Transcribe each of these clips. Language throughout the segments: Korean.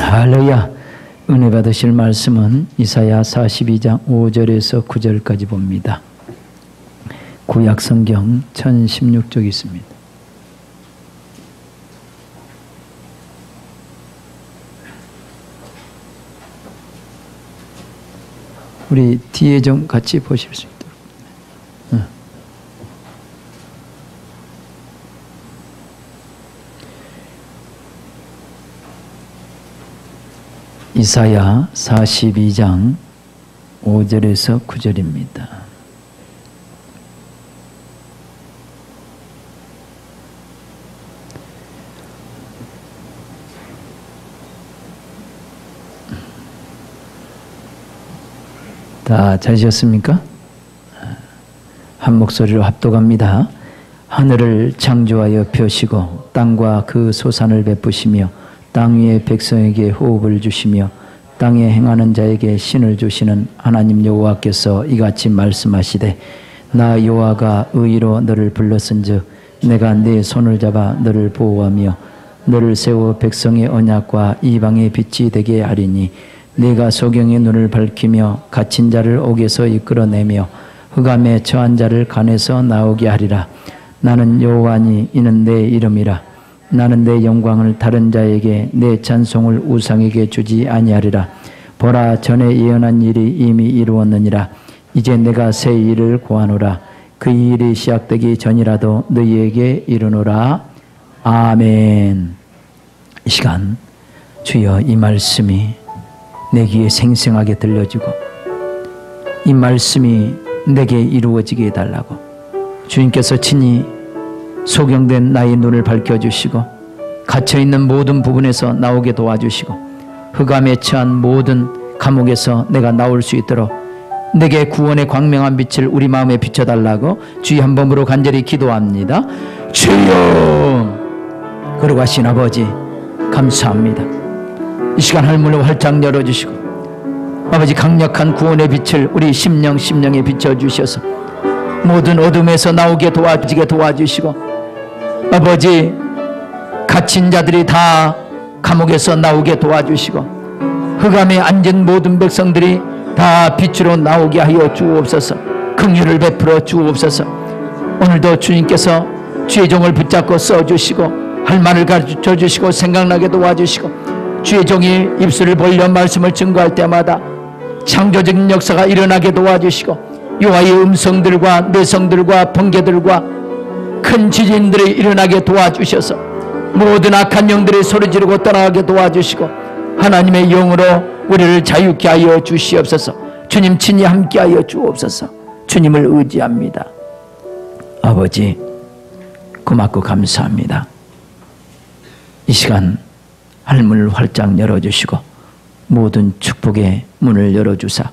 할렐루야. 은혜 받으실 말씀은 이사야 42장 5절에서 9절까지 봅니다. 구약 성경 1016쪽 있습니다. 우리 뒤에 좀 같이 보실 수 있도록. 이사야 42장 5절에서 9절입니다. 다 찾으셨습니까? 한 목소리로 합독합니다. 하늘을 창조하여 펴시고 땅과 그 소산을 베푸시며 땅 위의 백성에게 호흡을 주시며 땅에 행하는 자에게 신을 주시는 하나님 여호와께서 이같이 말씀하시되 나 여호와가 의로 너를 불렀은즉 내가 네 손을 잡아 너를 보호하며 너를 세워 백성의 언약과 이방의 빛이 되게 하리니 네가 소경의 눈을 밝히며 갇힌 자를 옥에서 이끌어내며 흑암에 처한 자를 간에서 나오게 하리라. 나는 여호와니 이는 내 이름이라. 나는 내 영광을 다른 자에게 내 찬송을 우상에게 주지 아니하리라. 보라 전에 예언한 일이 이미 이루었느니라. 이제 내가 새 일을 고하노라. 그 일이 시작되기 전이라도 너희에게 이르노라. 아멘. 이 시간 주여 이 말씀이 내 귀에 생생하게 들려지고 이 말씀이 내게 이루어지게 해달라고 주님께서 친히 소경된 나의 눈을 밝혀주시고 갇혀있는 모든 부분에서 나오게 도와주시고 흑암에 처한 모든 감옥에서 내가 나올 수 있도록 내게 구원의 광명한 빛을 우리 마음에 비춰달라고 주의 한 번으로 간절히 기도합니다. 주여 거룩하신 아버지 감사합니다. 이 시간 할문을 활짝 열어주시고 아버지 강력한 구원의 빛을 우리 심령에 비춰주셔서 모든 어둠에서 나오게 도와주시고 아버지 갇힌 자들이 다 감옥에서 나오게 도와주시고 흑암에 앉은 모든 백성들이 다 빛으로 나오게 하여 주옵소서. 긍휼을 베풀어 주옵소서. 오늘도 주님께서 주의 종을 붙잡고 써주시고 할 말을 가르쳐 주시고 생각나게 도와주시고 주의 종이 입술을 벌려 말씀을 증거할 때마다 창조적인 역사가 일어나게 도와주시고 여호와의 음성들과 내성들과 번개들과 큰 지진들이 일어나게 도와주셔서 모든 악한 영들이 소리 지르고 떠나가게 도와주시고 하나님의 영으로 우리를 자유케 하여 주시옵소서. 주님 친히 함께하여 주옵소서. 주님을 의지합니다. 아버지 고맙고 감사합니다. 이 시간 할문을 활짝 열어주시고 모든 축복의 문을 열어주사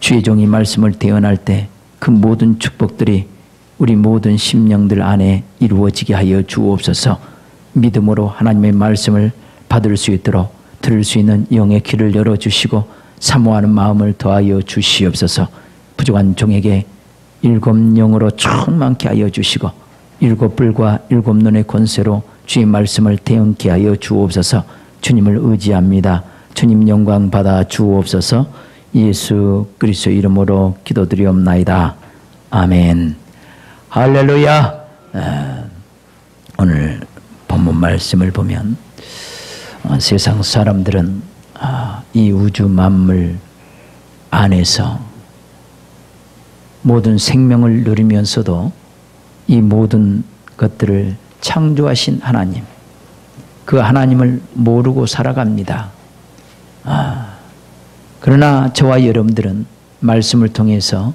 주의 종이 말씀을 대언할 때 그 모든 축복들이 우리 모든 심령들 안에 이루어지게 하여 주옵소서. 믿음으로 하나님의 말씀을 받을 수 있도록 들을 수 있는 영의 귀를 열어주시고 사모하는 마음을 더하여 주시옵소서. 부족한 종에게 일곱 영으로 충만케 하여 주시고 일곱 뿔과 일곱 눈의 권세로 주의 말씀을 대응케 하여 주옵소서. 주님을 의지합니다. 주님 영광 받아 주옵소서. 예수 그리스도 이름으로 기도드리옵나이다. 아멘. 할렐루야. 오늘 본문 말씀을 보면 세상 사람들은 이 우주 만물 안에서 모든 생명을 누리면서도 이 모든 것들을 창조하신 하나님, 그 하나님을 모르고 살아갑니다. 그러나 저와 여러분들은 말씀을 통해서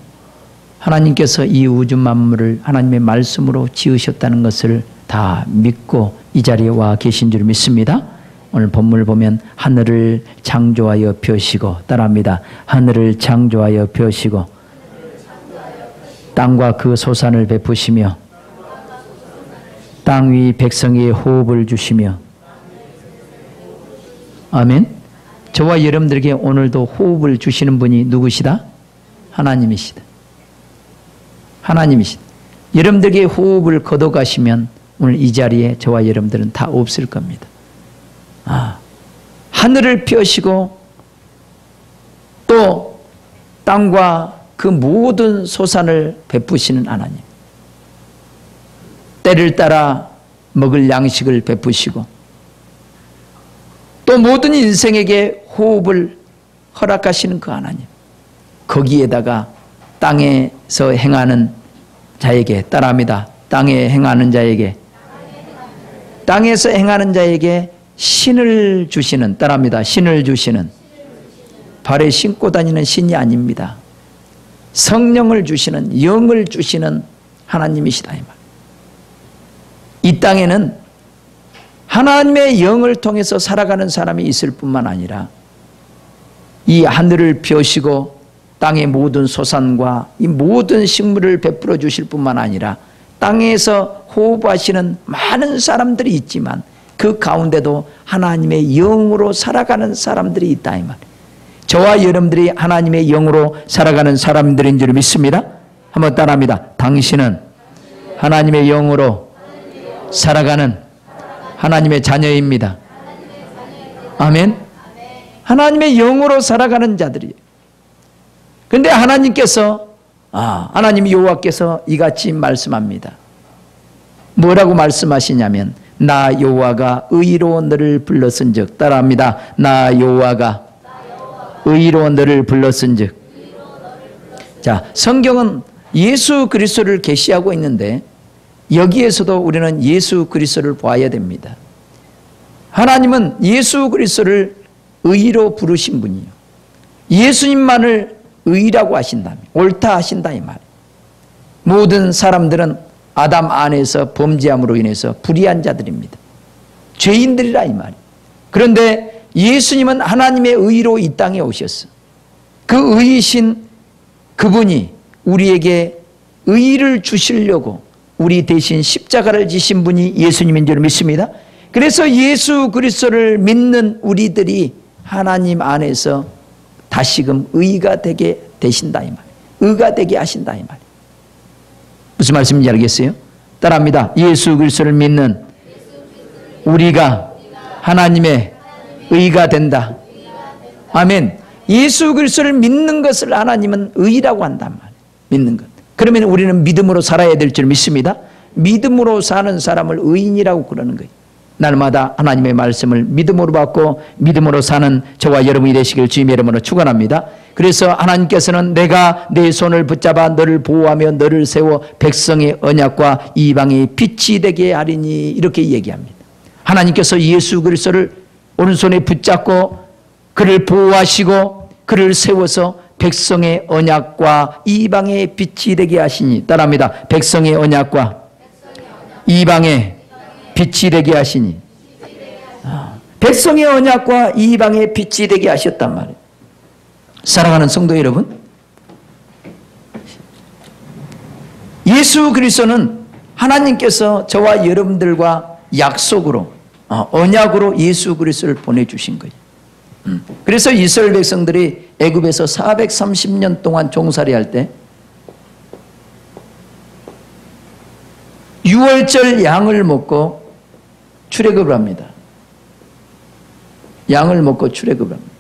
하나님께서 이 우주 만물을 하나님의 말씀으로 지으셨다는 것을 다 믿고 이 자리에 와 계신 줄 믿습니다. 오늘 본문을 보면 하늘을 창조하여 펴시고, 따라합니다. 하늘을 창조하여 펴시고 땅과 그 소산을 베푸시며 땅 위 백성에게 호흡을 주시며. 아멘. 저와 여러분들에게 오늘도 호흡을 주시는 분이 누구시다? 하나님이시다. 하나님이시다. 여러분들에게 호흡을 거둬가시면 오늘 이 자리에 저와 여러분들은 다 없을 겁니다. 하늘을 펴시고 또 땅과 그 모든 소산을 베푸시는 하나님, 때를 따라 먹을 양식을 베푸시고 또 모든 인생에게 호흡을 허락하시는 그 하나님, 거기에다가 땅에서 행하는 자에게, 따라합니다, 땅에 행하는 자에게, 땅에서 행하는 자에게 신을 주시는, 따라합니다, 신을 주시는, 발에 신고 다니는 신이 아닙니다. 성령을 주시는, 영을 주시는 하나님이시다 이 말. 이 땅에는 하나님의 영을 통해서 살아가는 사람이 있을 뿐만 아니라 이 하늘을 펴시고 땅의 모든 소산과 이 모든 식물을 베풀어 주실 뿐만 아니라 땅에서 호흡하시는 많은 사람들이 있지만 그 가운데도 하나님의 영으로 살아가는 사람들이 있다 이 말. 저와 여러분들이 하나님의 영으로 살아가는 사람들인 줄 믿습니다. 한번 따라합니다. 당신은 하나님의 영으로 살아가는 하나님의 자녀입니다. 아멘. 하나님의 영으로 살아가는 자들이에요. 그런데 하나님께서, 하나님 여호와께서 이같이 말씀합니다. 뭐라고 말씀하시냐면, 나 여호와가 의로 너를 불렀은즉, 따라합니다. 나 여호와가 의로 너를 불렀은즉. 자, 성경은 예수 그리스도를 계시하고 있는데 여기에서도 우리는 예수 그리스도를 봐야 됩니다. 하나님은 예수 그리스도를 의로 부르신 분이요, 예수님만을 의라고 하신다며, 옳다 하신다 이 말. 모든 사람들은 아담 안에서 범죄함으로 인해서 불의한 자들입니다. 죄인들이라 이 말. 그런데 예수님은 하나님의 의로 이 땅에 오셨어. 그 의이신 그분이 우리에게 의를 주시려고 우리 대신 십자가를 지신 분이 예수님인 줄 믿습니다. 그래서 예수 그리스도를 믿는 우리들이 하나님 안에서 다시금 의가 되게 되신다 이 말. 의가 되게 하신다 이 말. 무슨 말씀인지 알겠어요? 따라합니다. 예수 그리스도를 믿는 우리가 하나님의 의가 된다. 아멘. 예수 그리스도를 믿는 것을 하나님은 의라고 한단 말이에요. 믿는 것. 그러면 우리는 믿음으로 살아야 될 줄 믿습니다. 믿음으로 사는 사람을 의인이라고 그러는 거예요. 날마다 하나님의 말씀을 믿음으로 받고 믿음으로 사는 저와 여러분이 되시길 주님의 이름으로 축원합니다. 그래서 하나님께서는 내가 내 손을 붙잡아 너를 보호하며 너를 세워 백성의 언약과 이방의 빛이 되게 하리니, 이렇게 얘기합니다. 하나님께서 예수 그리스도를 오른손에 붙잡고 그를 보호하시고 그를 세워서 백성의 언약과 이방의 빛이 되게 하시니, 따라합니다. 백성의 언약과 이방의 빛이 되게 하시니. 백성의 언약과 이방의 빛이 되게 하셨단 말이에요. 사랑하는 성도 여러분, 예수 그리스도는 하나님께서 저와 여러분들과 약속으로, 언약으로 예수 그리스도를 보내주신 거예요. 그래서 이스라엘 백성들이 애굽에서 430년 동안 종살이 할 때 유월절 양을 먹고 출애굽을 합니다. 양을 먹고 출애굽을 합니다.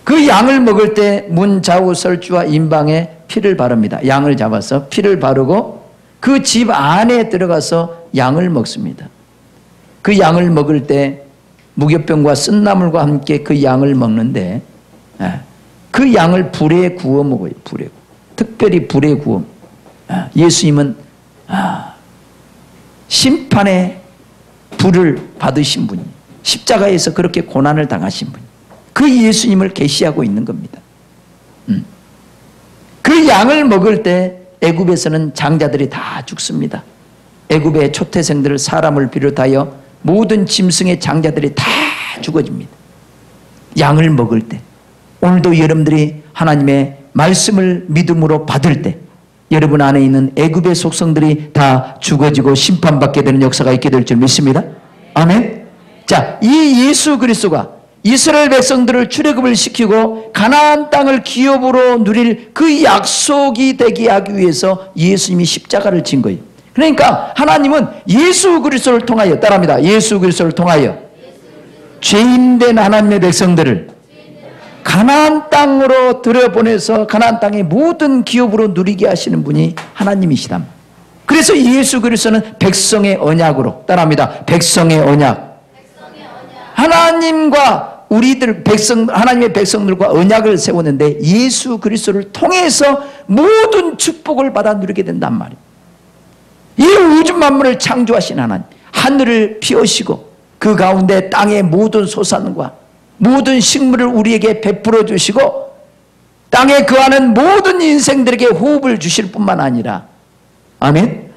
그 양을 먹을 때 문 좌우 설주와 임방에 피를 바릅니다. 양을 잡아서 피를 바르고 그 집 안에 들어가서 양을 먹습니다. 그 양을 먹을 때 무교병과 쓴나물과 함께 그 양을 먹는데 그 양을 불에 구워 먹어요. 불에, 특별히 불에 구워. 예수님은 심판의 불을 받으신 분이, 십자가에서 그렇게 고난을 당하신 분이, 그 예수님을 계시하고 있는 겁니다. 그 양을 먹을 때 애굽에서는 장자들이 다 죽습니다. 애굽의 초태생들, 사람을 비롯하여 모든 짐승의 장자들이 다 죽어집니다. 양을 먹을 때, 오늘도 여러분들이 하나님의 말씀을 믿음으로 받을 때 여러분 안에 있는 애굽의 속성들이 다 죽어지고 심판받게 되는 역사가 있게 될 줄 믿습니다. 아멘. 자, 이 예수 그리스도가 이스라엘 백성들을 출애굽을 시키고 가나안 땅을 기업으로 누릴 그 약속이 되게 하기 위해서 예수님이 십자가를 진 거예요. 그러니까 하나님은 예수 그리스도를 통하여, 따라합니다. 예수 그리스도를 통하여 죄인된 하나님의 백성들을 가나안 땅으로 들여보내서 가나안 땅의 모든 기업으로 누리게 하시는 분이 하나님이시다. 그래서 예수 그리스도는 백성의 언약으로, 따라합니다. 백성의 언약. 하나님과 우리들 하나님의 백성들과 언약을 세웠는데 예수 그리스도를 통해서 모든 축복을 받아 누리게 된단 말이에요. 이 우주 만물을 창조하신 하나님, 하늘을 피우시고 그 가운데 땅의 모든 소산과 모든 식물을 우리에게 베풀어 주시고 땅에 거하는 모든 인생들에게 호흡을 주실 뿐만 아니라, 아멘,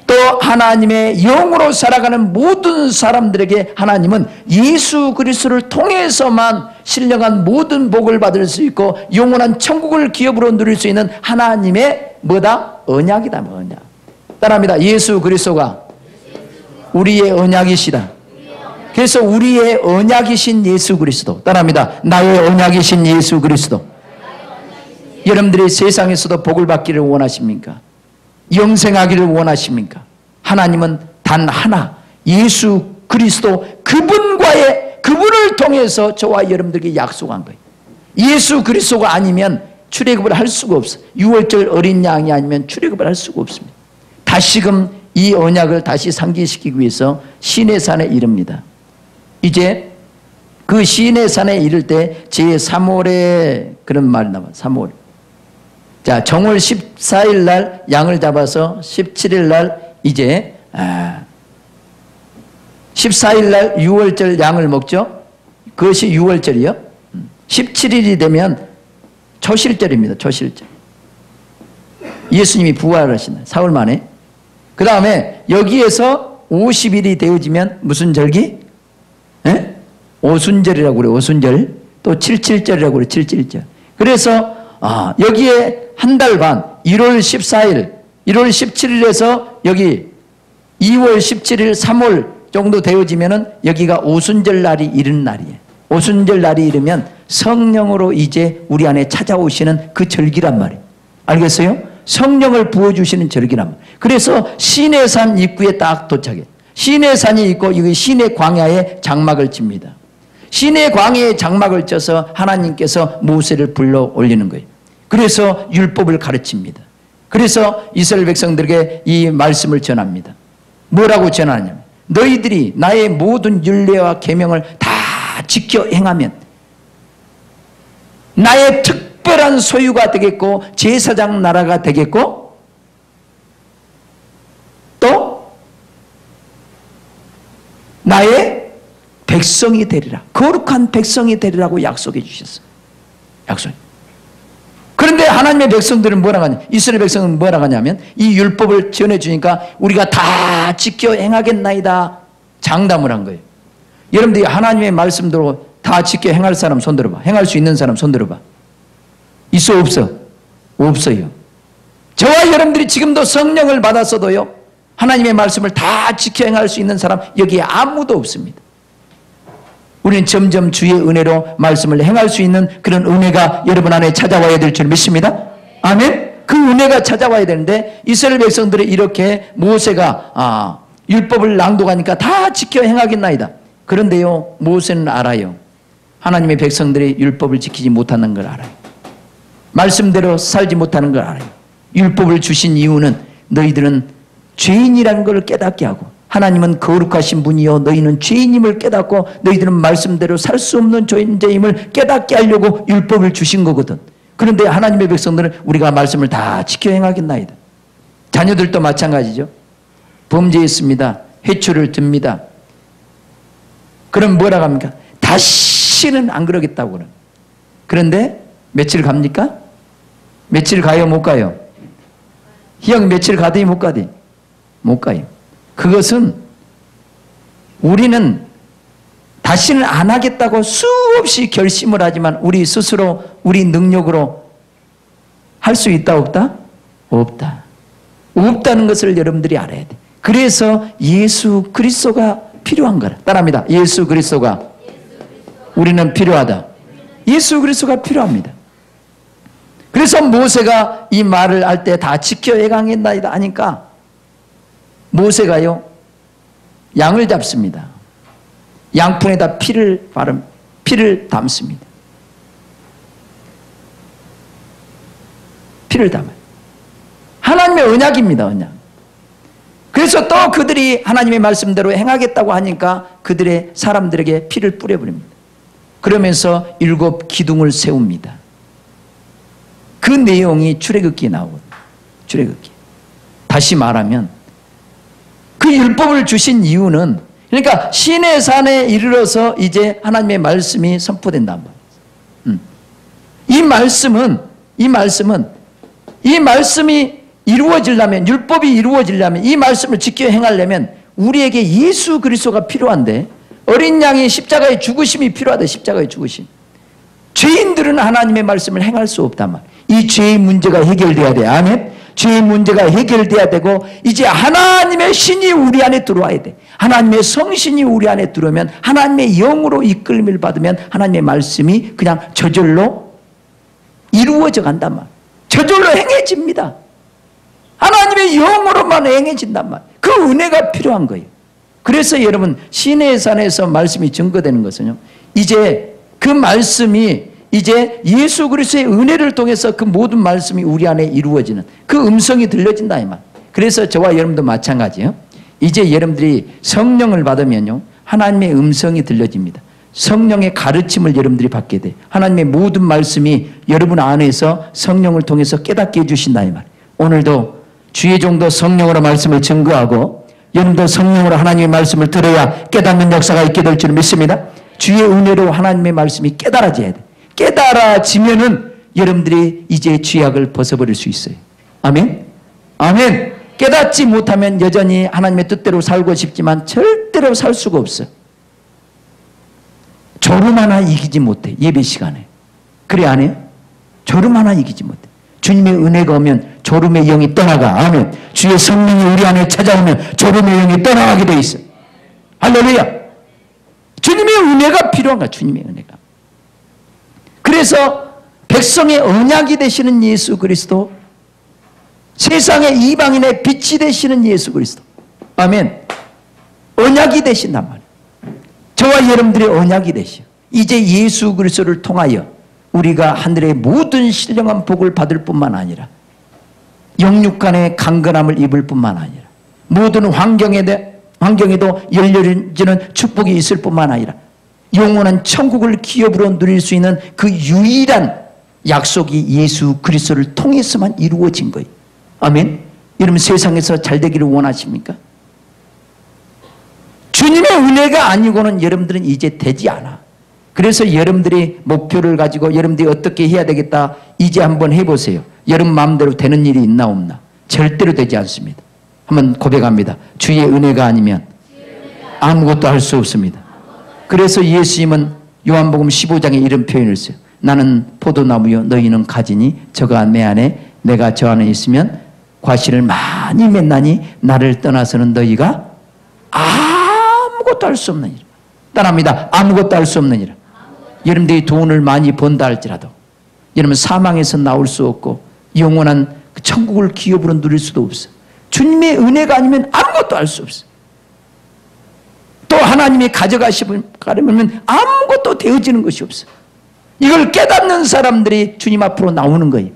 또 하나님의 영으로 살아가는 모든 사람들에게 하나님은 예수 그리스도를 통해서만 신령한 모든 복을 받을 수 있고 영원한 천국을 기업으로 누릴 수 있는 하나님의 뭐다? 언약이다. 언약. 따라합니다. 예수 그리스도가 우리의 언약이시다. 그래서 우리의 언약이신 예수 그리스도, 따라합니다. 나의 언약이신 예수 그리스도. 여러분들이 세상에서도 복을 받기를 원하십니까? 영생하기를 원하십니까? 하나님은 단 하나, 예수 그리스도 그분을 통해서 저와 여러분들에게 약속한 거예요. 예수 그리스도가 아니면 출애굽을 할 수가 없어요. 6월절 어린 양이 아니면 출애굽을 할 수가 없습니다. 다시금 이 언약을 다시 상기시키기 위해서 시내산에 이릅니다. 이제 그 시내산에 이를 때 제3월에 그런 말이 나와요. 3월. 자, 정월 14일 날 양을 잡아서 17일 날 이제 14일 날 6월절 양을 먹죠. 그것이 6월절이요. 17일이 되면 초실절입니다. 초실절. 예수님이 부활하신다. 사흘 만에. 그 다음에 여기에서 50일이 되어지면 무슨 절기? 예? 오순절이라고 그래요. 오순절. 또 77절이라고 그래요. 77절. 그래서 여기에 한 달 반, 1월 14일, 1월 17일에서 여기 2월 17일, 3월 정도 되어지면은 여기가 오순절 날이 이른 날이에요. 오순절 날이 이르면 성령으로 이제 우리 안에 찾아오시는 그 절기란 말이에요. 알겠어요? 성령을 부어주시는 절기란 말이에요. 그래서 시내산 입구에 딱 도착해. 시내산이 있고 여기 시내 광야에 장막을 칩니다. 시내 광야에 장막을 쳐서 하나님께서 모세를 불러 올리는 거예요. 그래서 율법을 가르칩니다. 그래서 이스라엘 백성들에게 이 말씀을 전합니다. 뭐라고 전하냐면 너희들이 나의 모든 율례와 계명을 다 지켜 행하면 나의 특별한 소유가 되겠고 제사장 나라가 되겠고 또 나의 백성이 되리라. 거룩한 백성이 되리라고 약속해 주셨어요. 약속. 그런데 하나님의 백성들은 뭐라 하냐? 이스라엘 백성은 뭐라 하냐면 이 율법을 전해주니까 우리가 다 지켜 행하겠나이다 장담을 한 거예요. 여러분들이 하나님의 말씀대로 다 지켜 행할 사람 손 들어봐. 행할 수 있는 사람 손 들어봐. 있어 없어? 없어요. 저와 여러분들이 지금도 성령을 받았어도요 하나님의 말씀을 다 지켜 행할 수 있는 사람 여기에 아무도 없습니다. 우리는 점점 주의 은혜로 말씀을 행할 수 있는 그런 은혜가 여러분 안에 찾아와야 될 줄 믿습니다. 아멘. 그 은혜가 찾아와야 되는데 이스라엘 백성들이 이렇게 모세가 율법을 낭독하니까 다 지켜 행하겠나이다. 그런데요 모세는 알아요. 하나님의 백성들이 율법을 지키지 못하는 걸 알아요. 말씀대로 살지 못하는 걸 알아요. 율법을 주신 이유는 너희들은 죄인이라는 걸 깨닫게 하고 하나님은 거룩하신 분이요 너희는 죄인임을 깨닫고 너희들은 말씀대로 살 수 없는 존재임을 깨닫게 하려고 율법을 주신 거거든. 그런데 하나님의 백성들은 우리가 말씀을 다 지켜 행하겠나이다. 자녀들도 마찬가지죠. 범죄했습니다. 해초를 듭니다. 그럼 뭐라고 합니까? 다시는 안 그러겠다고 그래요. 그런데 며칠 갑니까? 며칠 가요? 못 가요? 형 며칠 가더니 못 가더니? 못 가요. 그것은 우리는 다시는 안 하겠다고 수없이 결심을 하지만 우리 스스로 우리 능력으로 할 수 있다 없다? 없다. 없다는 것을 여러분들이 알아야 돼. 그래서 예수 그리스도가 필요한 거라. 따라합니다. 예수 그리스도가 우리는 필요하다. 예수 그리스도가 필요합니다. 그래서 모세가 이 말을 할 때 다 지켜 행하겠나이다 하니까 모세가요 양을 잡습니다. 양푼에다 피를 담습니다. 피를 담아요. 하나님의 언약입니다. 언약. 그래서 또 그들이 하나님의 말씀대로 행하겠다고 하니까 그들의 사람들에게 피를 뿌려버립니다. 그러면서 7 기둥을 세웁니다. 그 내용이 출애굽기에 나오거든요. 출애굽기. 다시 말하면 그 율법을 주신 이유는, 그러니까 시내 산에 이르러서 이제 하나님의 말씀이 선포된단 말이에요. 이 말씀이 이루어지려면, 율법이 이루어지려면, 이 말씀을 지켜 행하려면 우리에게 예수 그리스도가 필요한데, 어린 양의 십자가의 죽으심이 필요하다. 십자가의 죽으심. 죄인들은 하나님의 말씀을 행할 수 없단 말이에요. 이 죄의 문제가 해결돼야 돼. 아멘. 죄의 문제가 해결돼야 되고, 이제 하나님의 신이 우리 안에 들어와야 돼. 하나님의 성신이 우리 안에 들어오면, 하나님의 영으로 이끌림을 받으면 하나님의 말씀이 그냥 저절로 이루어져 간단 말이에요. 저절로 행해집니다. 하나님의 영으로만 행해진단 말이에요. 그 은혜가 필요한 거예요. 그래서 여러분, 시내의 산에서 말씀이 증거되는 것은요, 이제 그 말씀이 이제 예수 그리스도의 은혜를 통해서 그 모든 말씀이 우리 안에 이루어지는 그 음성이 들려진다 이 말. 그래서 저와 여러분도 마찬가지예요. 이제 여러분들이 성령을 받으면요, 하나님의 음성이 들려집니다. 성령의 가르침을 여러분들이 받게 돼. 하나님의 모든 말씀이 여러분 안에서 성령을 통해서 깨닫게 해주신다 이 말. 오늘도 주의 종도 성령으로 말씀을 증거하고, 여러분도 성령으로 하나님의 말씀을 들어야 깨닫는 역사가 있게 될 줄 믿습니다. 주의 은혜로 하나님의 말씀이 깨달아져야 돼. 깨달아지면은 여러분들이 이제 죄악을 벗어버릴 수 있어요. 아멘? 아멘. 깨닫지 못하면 여전히 하나님의 뜻대로 살고 싶지만 절대로 살 수가 없어. 졸음 하나 이기지 못해. 예배 시간에. 그래 안 해요? 졸음 하나 이기지 못해. 주님의 은혜가 오면 졸음의 영이 떠나가. 아멘. 주의 성령이 우리 안에 찾아오면 졸음의 영이 떠나가게 돼 있어. 할렐루야. 주님의 은혜가 필요한 거야. 주님의 은혜가. 그래서 백성의 언약이 되시는 예수 그리스도, 세상의 이방인의 빛이 되시는 예수 그리스도. 아멘. 언약이 되신단 말이에요. 저와 여러분들의 언약이 되시오. 이제 예수 그리스도를 통하여 우리가 하늘의 모든 신령한 복을 받을 뿐만 아니라 영육간의 강건함을 입을 뿐만 아니라 모든 환경에도 열려지는 축복이 있을 뿐만 아니라 영원한 천국을 기업으로 누릴 수 있는 그 유일한 약속이 예수 그리스도를 통해서만 이루어진 거예요. 아멘. 여러분, 세상에서 잘 되기를 원하십니까? 주님의 은혜가 아니고는 여러분들은 이제 되지 않아. 그래서 여러분들이 목표를 가지고 여러분들이 어떻게 해야 되겠다, 이제 한번 해보세요. 여러분 마음대로 되는 일이 있나 없나? 절대로 되지 않습니다. 한번 고백합니다. 주의 은혜가 아니면 아무것도 할 수 없습니다. 그래서 예수님은 요한복음 15장에 이런 표현을 써요. 나는 포도나무요 너희는 가지니 저가 내 안에 내가 저 안에 있으면 과실을 많이 맺나니 나를 떠나서는 너희가 아무것도 할 수 없느니라. 따라합니다. 아무것도 할 수 없느니라. 여러분들이 돈을 많이 번다 할지라도 여러분 사망에서 나올 수 없고 영원한 천국을 기업으로 누릴 수도 없어. 주님의 은혜가 아니면 아무것도 할 수 없어. 또 하나님이 가져가시면 아무것도 되어지는 것이 없어. 이걸 깨닫는 사람들이 주님 앞으로 나오는 거예요.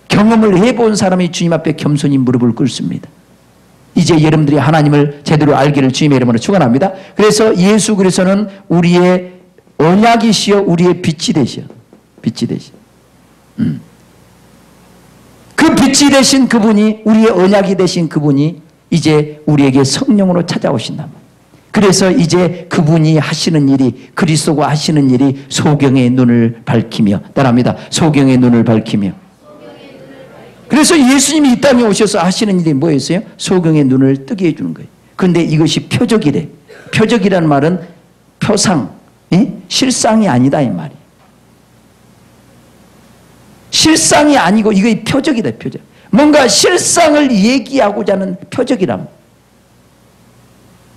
경험을 해본 사람이 주님 앞에 겸손히 무릎을 꿇습니다. 이제 여러분들이 하나님을 제대로 알기를 주님의 이름으로 축원합니다. 그래서 예수 그리스도는 우리의 언약이시여 우리의 빛이 되시어. 빛이 되시어. 그 빛이 되신 그분이, 우리의 언약이 되신 그분이 이제 우리에게 성령으로 찾아오신다. 그래서 이제 그분이 하시는 일이, 그리스도가 하시는 일이 소경의 눈을 밝히며, 따라합니다. 소경의 눈을 밝히며. 그래서 예수님이 이 땅에 오셔서 하시는 일이 뭐였어요? 소경의 눈을 뜨게 해주는 거예요. 그런데 이것이 표적이래. 표적이라는 말은 표상, 실상이 아니다 이 말이에요. 실상이 아니고 이게 표적이다. 표적. 뭔가 실상을 얘기하고자 하는 표적이랍니다.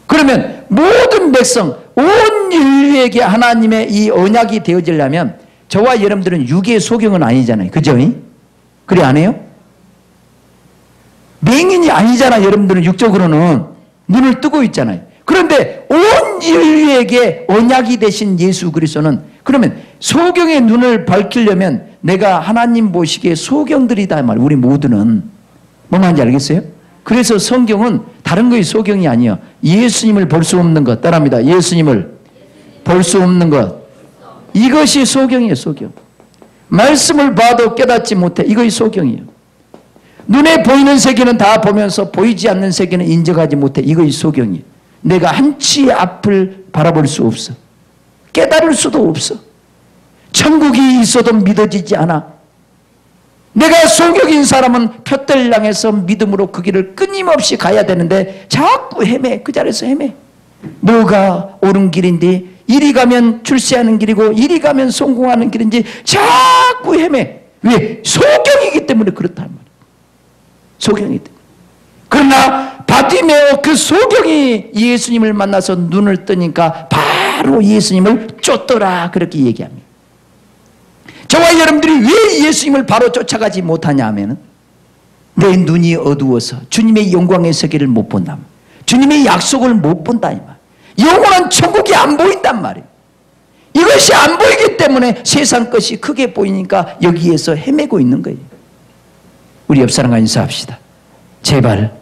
그러면 모든 백성, 온 인류에게 하나님의 이 언약이 되어지려면 저와 여러분들은 육의 소경은 아니잖아요. 그죠? 그래 안 해요? 맹인이 아니잖아. 여러분들은 육적으로는 눈을 뜨고 있잖아요. 그런데 온 온 인류에게 언약이 되신 예수 그리스도는, 그러면 소경의 눈을 밝히려면 내가 하나님 보시기에 소경들이다 말. 우리 모두는 뭐 말인지 알겠어요? 그래서 성경은 다른 거의 소경이 아니에요. 예수님을 볼 수 없는 것. 따라합니다. 예수님을 볼 수 없는 것. 이것이 소경이에요. 소경. 말씀을 봐도 깨닫지 못해. 이것이 소경이에요. 눈에 보이는 세계는 다 보면서 보이지 않는 세계는 인정하지 못해. 이것이 소경이에요. 내가 한치 앞을 바라볼 수 없어. 깨달을 수도 없어. 천국이 있어도 믿어지지 않아. 내가 소경인 사람은 표대를 향해서 믿음으로 그 길을 끊임없이 가야 되는데 자꾸 헤매. 그 자리에서 헤매. 뭐가 옳은 길인지, 이리 가면 출세하는 길이고 이리 가면 성공하는 길인지 자꾸 헤매. 왜? 소경이기 때문에 그렇단 말이에요. 소경이기 때문에. 그러나 바디메오 그 소경이 예수님을 만나서 눈을 뜨니까 바로 예수님을 쫓더라 그렇게 얘기합니다. 저와 여러분들이 왜 예수님을 바로 쫓아가지 못하냐 하면 내 눈이 어두워서 주님의 영광의 세계를 못 본다. 주님의 약속을 못 본다. 이 말. 영원한 천국이 안 보인단 말이에요. 이것이 안 보이기 때문에 세상 것이 크게 보이니까 여기에서 헤매고 있는 거예요. 우리 옆 사람과 인사합시다. 제발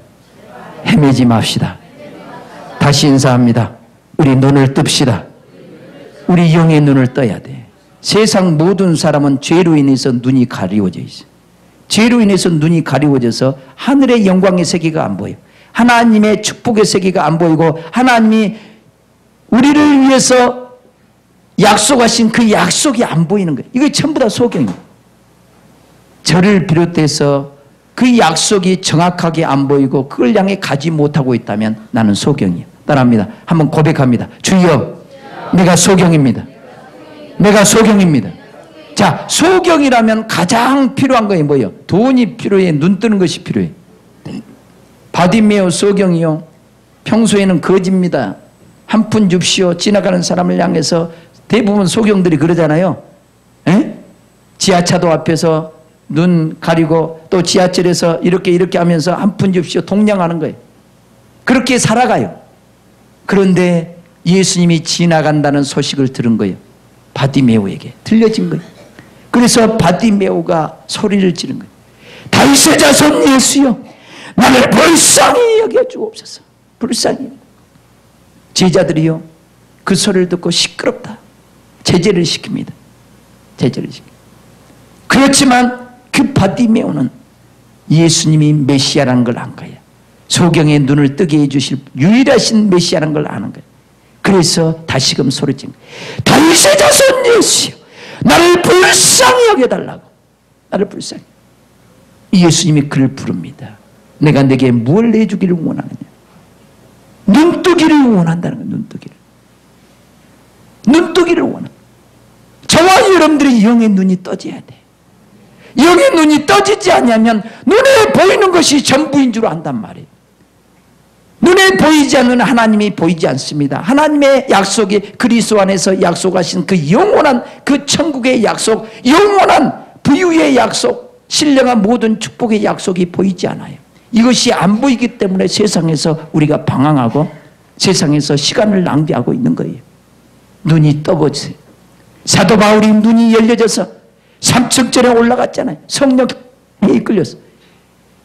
헤매지 맙시다. 다시 인사합니다. 우리 눈을 뜹시다. 우리 영의 눈을 떠야 돼. 세상 모든 사람은 죄로 인해서 눈이 가리워져 있어. 죄로 인해서 눈이 가리워져서 하늘의 영광의 세계가 안 보여. 하나님의 축복의 세계가 안 보이고 하나님이 우리를 위해서 약속하신 그 약속이 안 보이는 거예요. 이게 전부 다 소경이에요. 저를 비롯해서 그 약속이 정확하게 안 보이고 그걸 향해 가지 못하고 있다면 나는 소경이에요. 따라합니다. 한번 고백합니다. 주여, 내가 소경입니다. 내가 소경입니다. 자, 소경이라면 가장 필요한 거예요. 뭐예요? 돈이 필요해. 눈 뜨는 것이 필요해. 바디메오 소경이요. 평소에는 거지입니다. 한 푼 줍시오. 지나가는 사람을 향해서 대부분 소경들이 그러잖아요. 에? 지하차도 앞에서 눈 가리고 또 지하철에서 이렇게 하면서 한 푼 줍시오. 동냥하는 거예요. 그렇게 살아가요. 그런데 예수님이 지나간다는 소식을 들은 거예요. 바디메오에게 들려진 거예요. 그래서 바디메오가 소리를 지른 거예요. 다윗의 자손 예수여, 나를 불쌍히 여겨주옵소서. 불쌍히. 제자들이요, 그 소리를 듣고 시끄럽다. 제재를 시킵니다. 제재를 시킵니다. 그렇지만 그 바디메오는 예수님이 메시아라는 걸 안 거예요. 소경의 눈을 뜨게 해주실 유일하신 메시아라는 걸 아는 거예요. 그래서 다시금 소리친 거예요. 다윗의 자손 예수여, 나를 불쌍히 여겨달라고. 나를 불쌍히. 예수님이 그를 부릅니다. 내가 내게 뭘 내주기를 원하느냐. 눈뜨기를 원한다는 거예요. 눈뜨기를. 눈뜨기를 원한다. 저와 여러분들이 영의 눈이 떠져야 돼. 영의 눈이 떠지지 않냐면 눈에 보이는 것이 전부인 줄 안단 말이에요. 눈에 보이지 않는 하나님이 보이지 않습니다. 하나님의 약속이 그리스도 안에서 약속하신 그 영원한 그 천국의 약속, 영원한 부유의 약속, 신령한 모든 축복의 약속이 보이지 않아요. 이것이 안 보이기 때문에 세상에서 우리가 방황하고 세상에서 시간을 낭비하고 있는 거예요. 눈이 떠보세요. 사도 바울이 눈이 열려져서 삼층전에 올라갔잖아요. 성령에 이끌려서.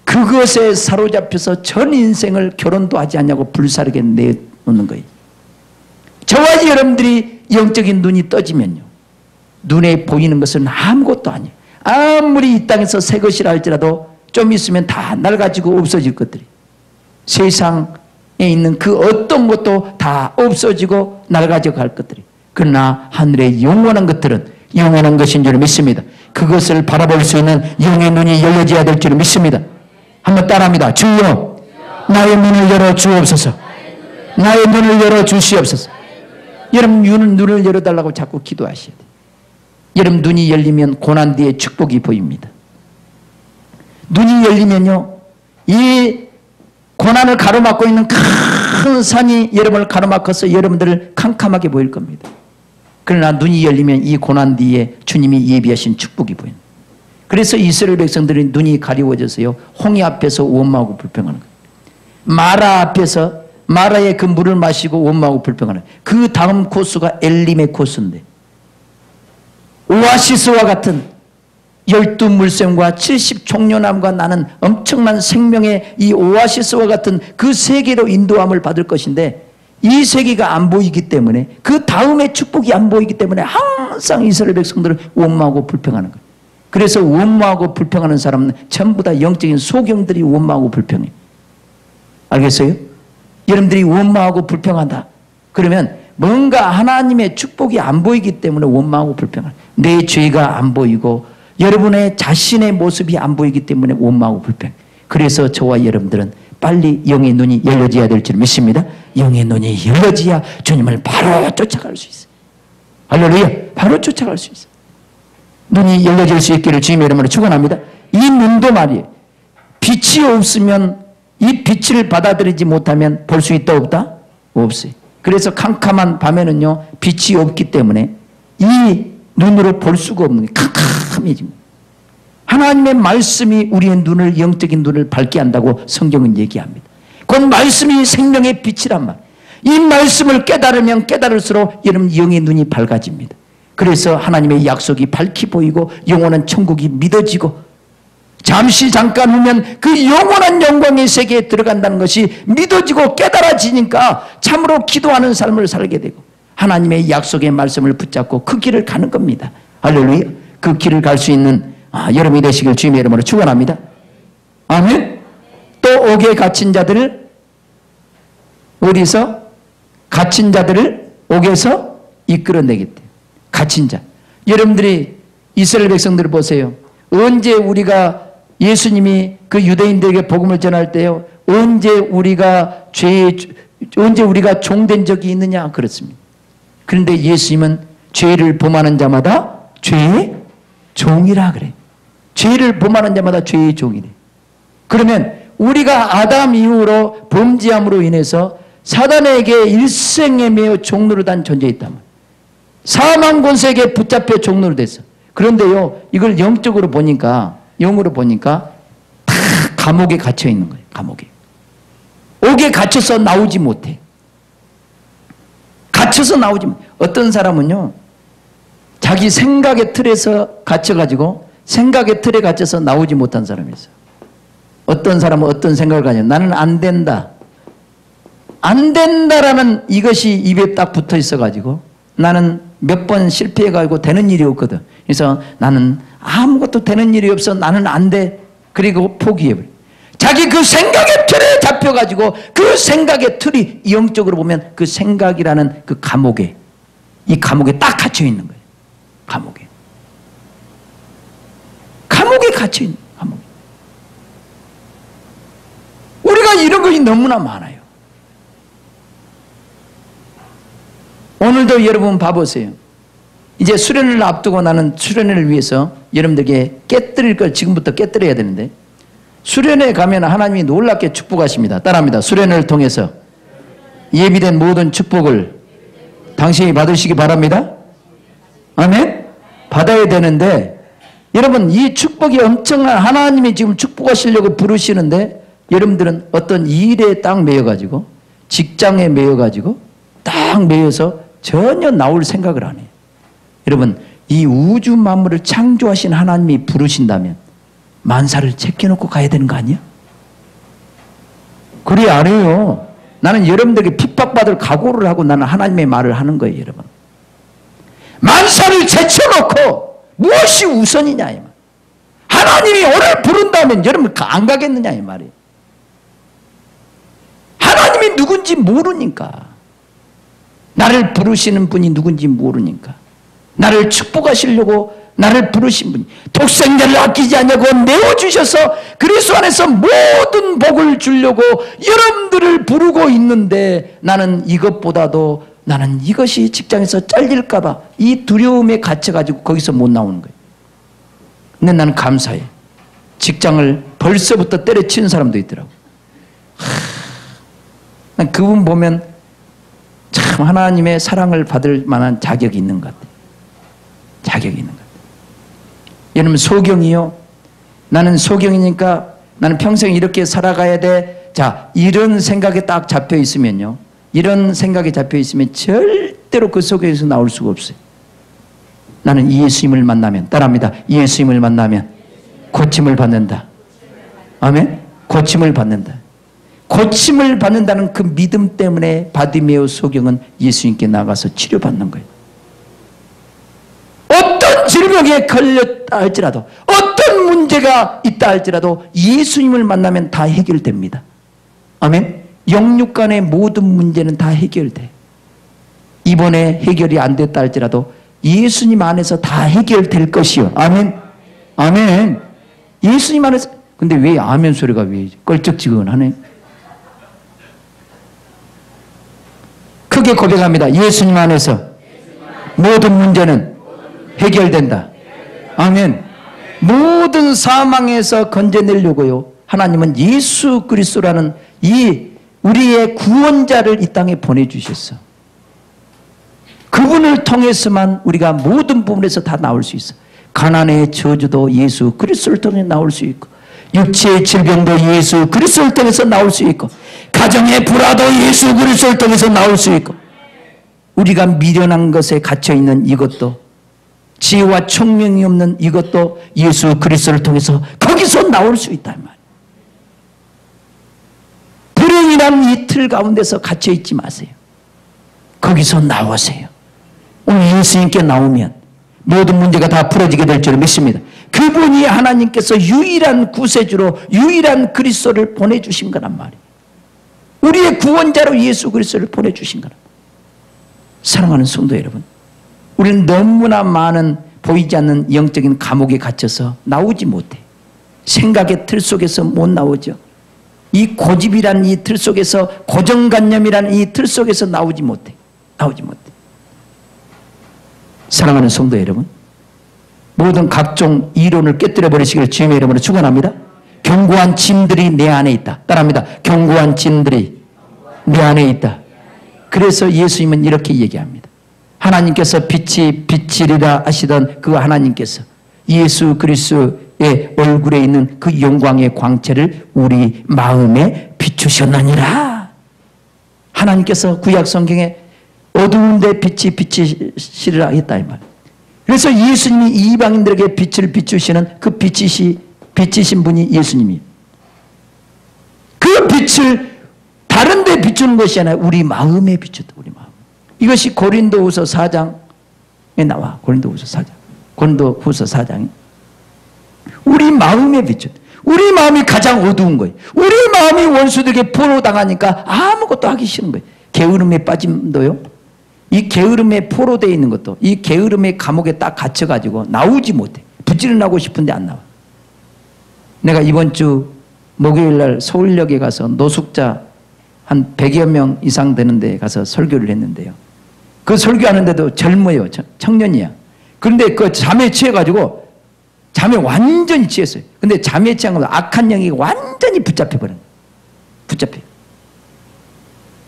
그것에 사로잡혀서 전 인생을 결혼도 하지 않냐고 불사르게 내놓는 거예요. 저와 여러분들이 영적인 눈이 떠지면요, 눈에 보이는 것은 아무것도 아니에요. 아무리 이 땅에서 새 것이라 할지라도 좀 있으면 다 낡아지고 없어질 것들이, 세상에 있는 그 어떤 것도 다 없어지고 낡아져 갈 것들이, 그러나 하늘의 영원한 것들은 영원한 것인 줄 믿습니다. 그것을 바라볼 수 있는 영의 눈이 열려져야 될 줄 믿습니다. 한번 따라합니다. 주여, 나의 눈을 열어 주옵소서. 나의 눈을 열어 주시옵소서. 여러분 눈을 열어달라고 자꾸 기도하셔야 돼요. 여러분 눈이 열리면 고난 뒤에 축복이 보입니다. 눈이 열리면요, 이 고난을 가로막고 있는 큰 산이 여러분을 가로막아서 여러분들을 캄캄하게 보일 겁니다. 그러나 눈이 열리면 이 고난 뒤에 주님이 예비하신 축복이 보입니다. 그래서 이스라엘 백성들이 눈이 가리워져서요, 홍해 앞에서 원망하고 불평하는 거예요. 마라 앞에서 마라의 그 물을 마시고 원망하고 불평하는 그 다음 코스가 엘림의 코스인데 오아시스와 같은 12물샘과 70종려나무가 나는 엄청난 생명의 이 오아시스와 같은 그 세계로 인도함을 받을 것인데 이 세계가 안 보이기 때문에 그 다음에 축복이 안 보이기 때문에 항상 이스라엘 백성들은 원망하고 불평하는 거예요. 그래서 원망하고 불평하는 사람은 전부 다 영적인 소경들이 원망하고 불평해. 알겠어요? 여러분들이 원망하고 불평한다. 그러면 뭔가 하나님의 축복이 안 보이기 때문에 원망하고 불평한다. 내 죄가 안 보이고 여러분의 자신의 모습이 안 보이기 때문에 원망하고 불평. 그래서 저와 여러분들은 빨리 영의 눈이 열려져야 될 줄 믿습니다. 영의 눈이 열려져야 주님을 바로 쫓아갈 수 있어요. 할렐루야. 바로 쫓아갈 수 있어요. 눈이 열려질 수 있기를 주님의 이름으로 축원합니다. 이 눈도 말이에요. 빛이 없으면 이 빛을 받아들이지 못하면 볼 수 있다 없다? 없어요. 그래서 캄캄한 밤에는요 빛이 없기 때문에 이 눈으로 볼 수가 없는 게 캄캄해집니다. 하나님의 말씀이 우리의 눈을 영적인 눈을 밝게 한다고 성경은 얘기합니다. 그 말씀이 생명의 빛이란 말. 이 말씀을 깨달으면 깨달을수록 여러분 영의 눈이 밝아집니다. 그래서 하나님의 약속이 밝히 보이고 영원한 천국이 믿어지고 잠시 잠깐 후면 그 영원한 영광의 세계에 들어간다는 것이 믿어지고 깨달아지니까 참으로 기도하는 삶을 살게 되고 하나님의 약속의 말씀을 붙잡고 그 길을 가는 겁니다. 할렐루야. 그 길을 갈 수 있는 여러분이 되시길 주님의 이름으로 축원합니다. 아멘. 또 옥에 갇힌 자들을 어디서? 갇힌 자들을 옥에서 이끌어내겠대. 갇힌 자. 여러분들이 이스라엘 백성들을 보세요. 언제 우리가 예수님이 그 유대인들에게 복음을 전할 때요. 언제 우리가 종된 적이 있느냐? 그렇습니다. 그런데 예수님은 죄를 범하는 자마다 죄의 종이라 그래. 죄를 범하는 자마다 죄의 종이래. 그러면 우리가 아담 이후로 범죄함으로 인해서 사단에게 일생에 매여 종로로 단 존재했단 말이에요. 사망 권세에게 붙잡혀 종로로 됐어. 그런데요, 이걸 영적으로 보니까, 영으로 보니까 다 감옥에 갇혀 있는 거예요. 감옥에. 옥에 갇혀서 나오지 못해. 갇혀서 나오지 못해. 어떤 사람은요, 자기 생각의 틀에서 갇혀가지고 생각의 틀에 갇혀서 나오지 못한 사람이 있어요. 어떤 사람은 어떤 생각을 가지고 나는 안 된다. 안 된다라는 이것이 입에 딱 붙어 있어가지고 나는 몇 번 실패해가지고 되는 일이 없거든. 그래서 나는 아무것도 되는 일이 없어. 나는 안 돼. 그리고 포기해버려. 자기 그 생각의 틀에 잡혀가지고 그 생각의 틀이 영적으로 보면 그 생각이라는 그 감옥에, 이 감옥에 딱 갇혀 있는 거예요. 감옥에. 감옥에 갇혀 있는 감옥에. 우리가 이런 것이 너무나 많아요. 오늘도 여러분 봐보세요. 이제 수련회를 앞두고 나는 수련회를 위해서 여러분들에게 깨뜨릴 걸 지금부터 깨뜨려야 되는데 수련회에 가면 하나님이 놀랍게 축복하십니다. 따라합니다. 수련회를 통해서 예비된 모든 축복을 당신이 받으시기 바랍니다. 아멘? 받아야 되는데 여러분 이 축복이 엄청난 하나님이 지금 축복하시려고 부르시는데 여러분들은 어떤 일에 딱 매여가지고 직장에 매여가지고 딱 매여서 전혀 나올 생각을 안 해요. 여러분 이 우주 만물을 창조하신 하나님이 부르신다면 만사를 제껴놓고 가야 되는 거 아니야? 그래 안 해요. 나는 여러분들에게 핍박받을 각오를 하고 나는 하나님의 말을 하는 거예요. 여러분 만사를 제쳐놓고 무엇이 우선이냐 이 말. 하나님이 오늘 부른다면 여러분 안 가겠느냐 이 말이에요. 하나님이 누군지 모르니까. 나를 부르시는 분이 누군지 모르니까. 나를 축복하시려고 나를 부르신 분이 독생자를 아끼지 않냐고 내어주셔서 그리스도 안에서 모든 복을 주려고 여러분들을 부르고 있는데 나는 이것보다도 나는 이것이 직장에서 잘릴까 봐 이 두려움에 갇혀가지고 거기서 못 나오는 거예요. 근데 나는 감사해. 직장을 벌써부터 때려치는 사람도 있더라고. 난 그분 보면 참 하나님의 사랑을 받을 만한 자격이 있는 것 같아요. 자격이 있는 것 같아요. 여러분 소경이요. 나는 소경이니까 나는 평생 이렇게 살아가야 돼. 자, 이런 생각에 딱 잡혀 있으면요, 이런 생각에 잡혀 있으면 절대로 그 속에서 나올 수가 없어요. 나는 예수님을 만나면, 따라합니다. 예수님을 만나면 고침을 받는다. 아멘. 고침을 받는다. 고침을 받는다는 그 믿음 때문에 바디메오 소경은 예수님께 나가서 치료받는 거예요. 어떤 질병에 걸렸다 할지라도, 어떤 문제가 있다 할지라도 예수님을 만나면 다 해결됩니다. 아멘. 영육간의 모든 문제는 다 해결돼. 이번에 해결이 안 됐다 할지라도 예수님 안에서 다 해결될 것이요. 아멘. 아멘. 예수님 안에서. 근데 왜 아멘 소리가 왜 껄쩍지근하네? 크게 고백합니다. 예수님 안에서 모든 문제는 해결된다. 아멘. 모든 사망에서 건져내려고요, 하나님은 예수 그리스도라는 이 우리의 구원자를 이 땅에 보내주셨어. 그분을 통해서만 우리가 모든 부분에서 다 나올 수 있어. 가난의 저주도 예수 그리스도를 통해 나올 수 있고, 육체의 질병도 예수 그리스도를 통해서 나올 수 있고, 가정의 불화도 예수 그리스도를 통해서 나올 수 있고, 우리가 미련한 것에 갇혀있는 이것도, 지혜와 총명이 없는 이것도 예수 그리스도를 통해서 거기서 나올 수 있단 말이에요. 불행이란 이 틀 가운데서 갇혀있지 마세요. 거기서 나오세요. 오늘 예수님께 나오면 모든 문제가 다 풀어지게 될 줄 믿습니다. 그분이 하나님께서 유일한 구세주로 유일한 그리스도를 보내주신 거란 말이에요. 우리의 구원자로 예수 그리스도를 보내주신 거란 말이에요. 사랑하는 성도 여러분, 우리는 너무나 많은 보이지 않는 영적인 감옥에 갇혀서 나오지 못해. 생각의 틀 속에서 못 나오죠. 이 고집이라는 이 틀 속에서, 고정관념이라는 이 틀 속에서 나오지 못해. 나오지 못해. 사랑하는 성도 여러분, 모든 각종 이론을 깨뜨려 버리시기를 주님의 이름으로 축원합니다. 견고한 짐들이 내 안에 있다. 따라합니다. 견고한 짐들이 내 안에 있다. 그래서 예수님은 이렇게 얘기합니다. 하나님께서 빛이 빛이리라 하시던 그 하나님께서 예수 그리스도의 얼굴에 있는 그 영광의 광채를 우리 마음에 비추셨나니라. 하나님께서 구약 성경에 어두운 데 빛이 비치시리라 했다 이 말. 그래서 예수님이 이방인들에게 빛을 비추시는 그 빛이신 분이 예수님이에요. 그 빛을 다른 데 비추는 것이 아니라 우리 마음에 비췄다. 우리 마음. 이것이 고린도후서 4장에 나와. 고린도후서 4장에 우리 마음에 비췄다. 우리 마음이 가장 어두운 거예요. 우리 마음이 원수들에게 포로당하니까 아무것도 하기 싫은 거예요. 게으름에 빠짐도요, 이 게으름에 포로되어 있는 것도, 이 게으름의 감옥에 딱 갇혀가지고 나오지 못해. 부지런하고 싶은데 안 나와. 내가 이번 주 목요일날 서울역에 가서 노숙자 한 100여 명 이상 되는 데 가서 설교를 했는데요, 그 설교하는데도 젊어요. 청년이야. 그런데 그 잠에 취해가지고, 잠에 완전히 취했어요. 근데 잠에 취한 건 악한 영이 완전히 붙잡혀버린 거예요. 붙잡혀요.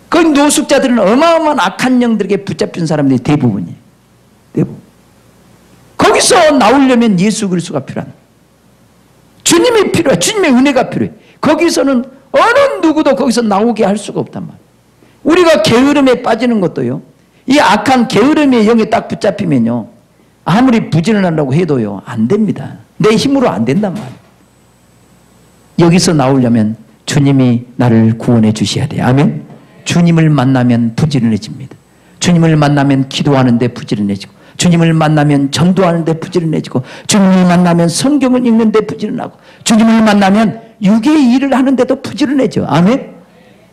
그 노숙자들은 어마어마한 악한 영들에게 붙잡힌 사람들이 대부분이에요. 대부분. 거기서 나오려면 예수 그리스도가 필요한 거예요. 주님이 필요해. 주님의 은혜가 필요해. 거기서는 어느 누구도 거기서 나오게 할 수가 없단 말이에요. 우리가 게으름에 빠지는 것도요, 이 악한 게으름의 영에 딱 붙잡히면요, 아무리 부지런하려고 해도요 안 됩니다. 내 힘으로 안 된단 말이에요. 여기서 나오려면 주님이 나를 구원해 주셔야 돼요. 아멘. 주님을 만나면 부지런해집니다. 주님을 만나면 기도하는데 부지런해지고, 주님을 만나면 전도하는데 부지런해지고, 주님을 만나면 성경을 읽는데 부지런하고, 주님을 만나면 육의 일을 하는데도 부지런해져. 아멘.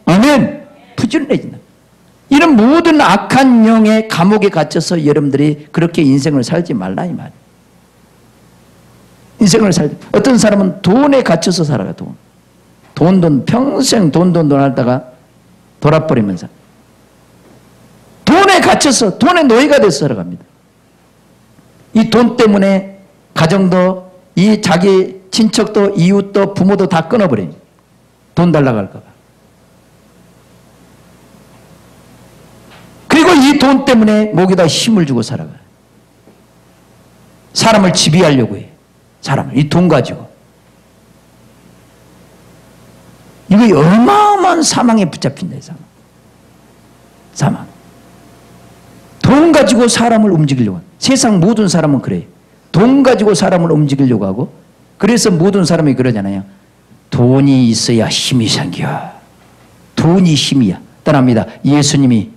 아멘. 부지런해진다. 이런 모든 악한 영의 감옥에 갇혀서 여러분들이 그렇게 인생을 살지 말라 이 말이에요. 인생을 살지. 어떤 사람은 돈에 갇혀서 살아가. 돈 평생 돈 하다가 돌아버리면서 돈에 갇혀서 돈의 노예가 돼서 살아갑니다. 이 돈 때문에 가정도, 이 자기 친척도, 이웃도, 부모도 다 끊어버려요. 돈 달라고 할까 봐. 그리고 이 돈 때문에 목에다 힘을 주고 살아가요. 사람을 지배하려고 해요. 사람을 이 돈 가지고. 이거 어마어마한 사망에 붙잡힌다. 사망. 돈 가지고 사람을 움직이려고. 세상 모든 사람은 그래요. 돈 가지고 사람을 움직이려고 하고, 그래서 모든 사람이 그러잖아요. 돈이 있어야 힘이 생겨. 돈이 힘이야. 따라합니다. 예수님이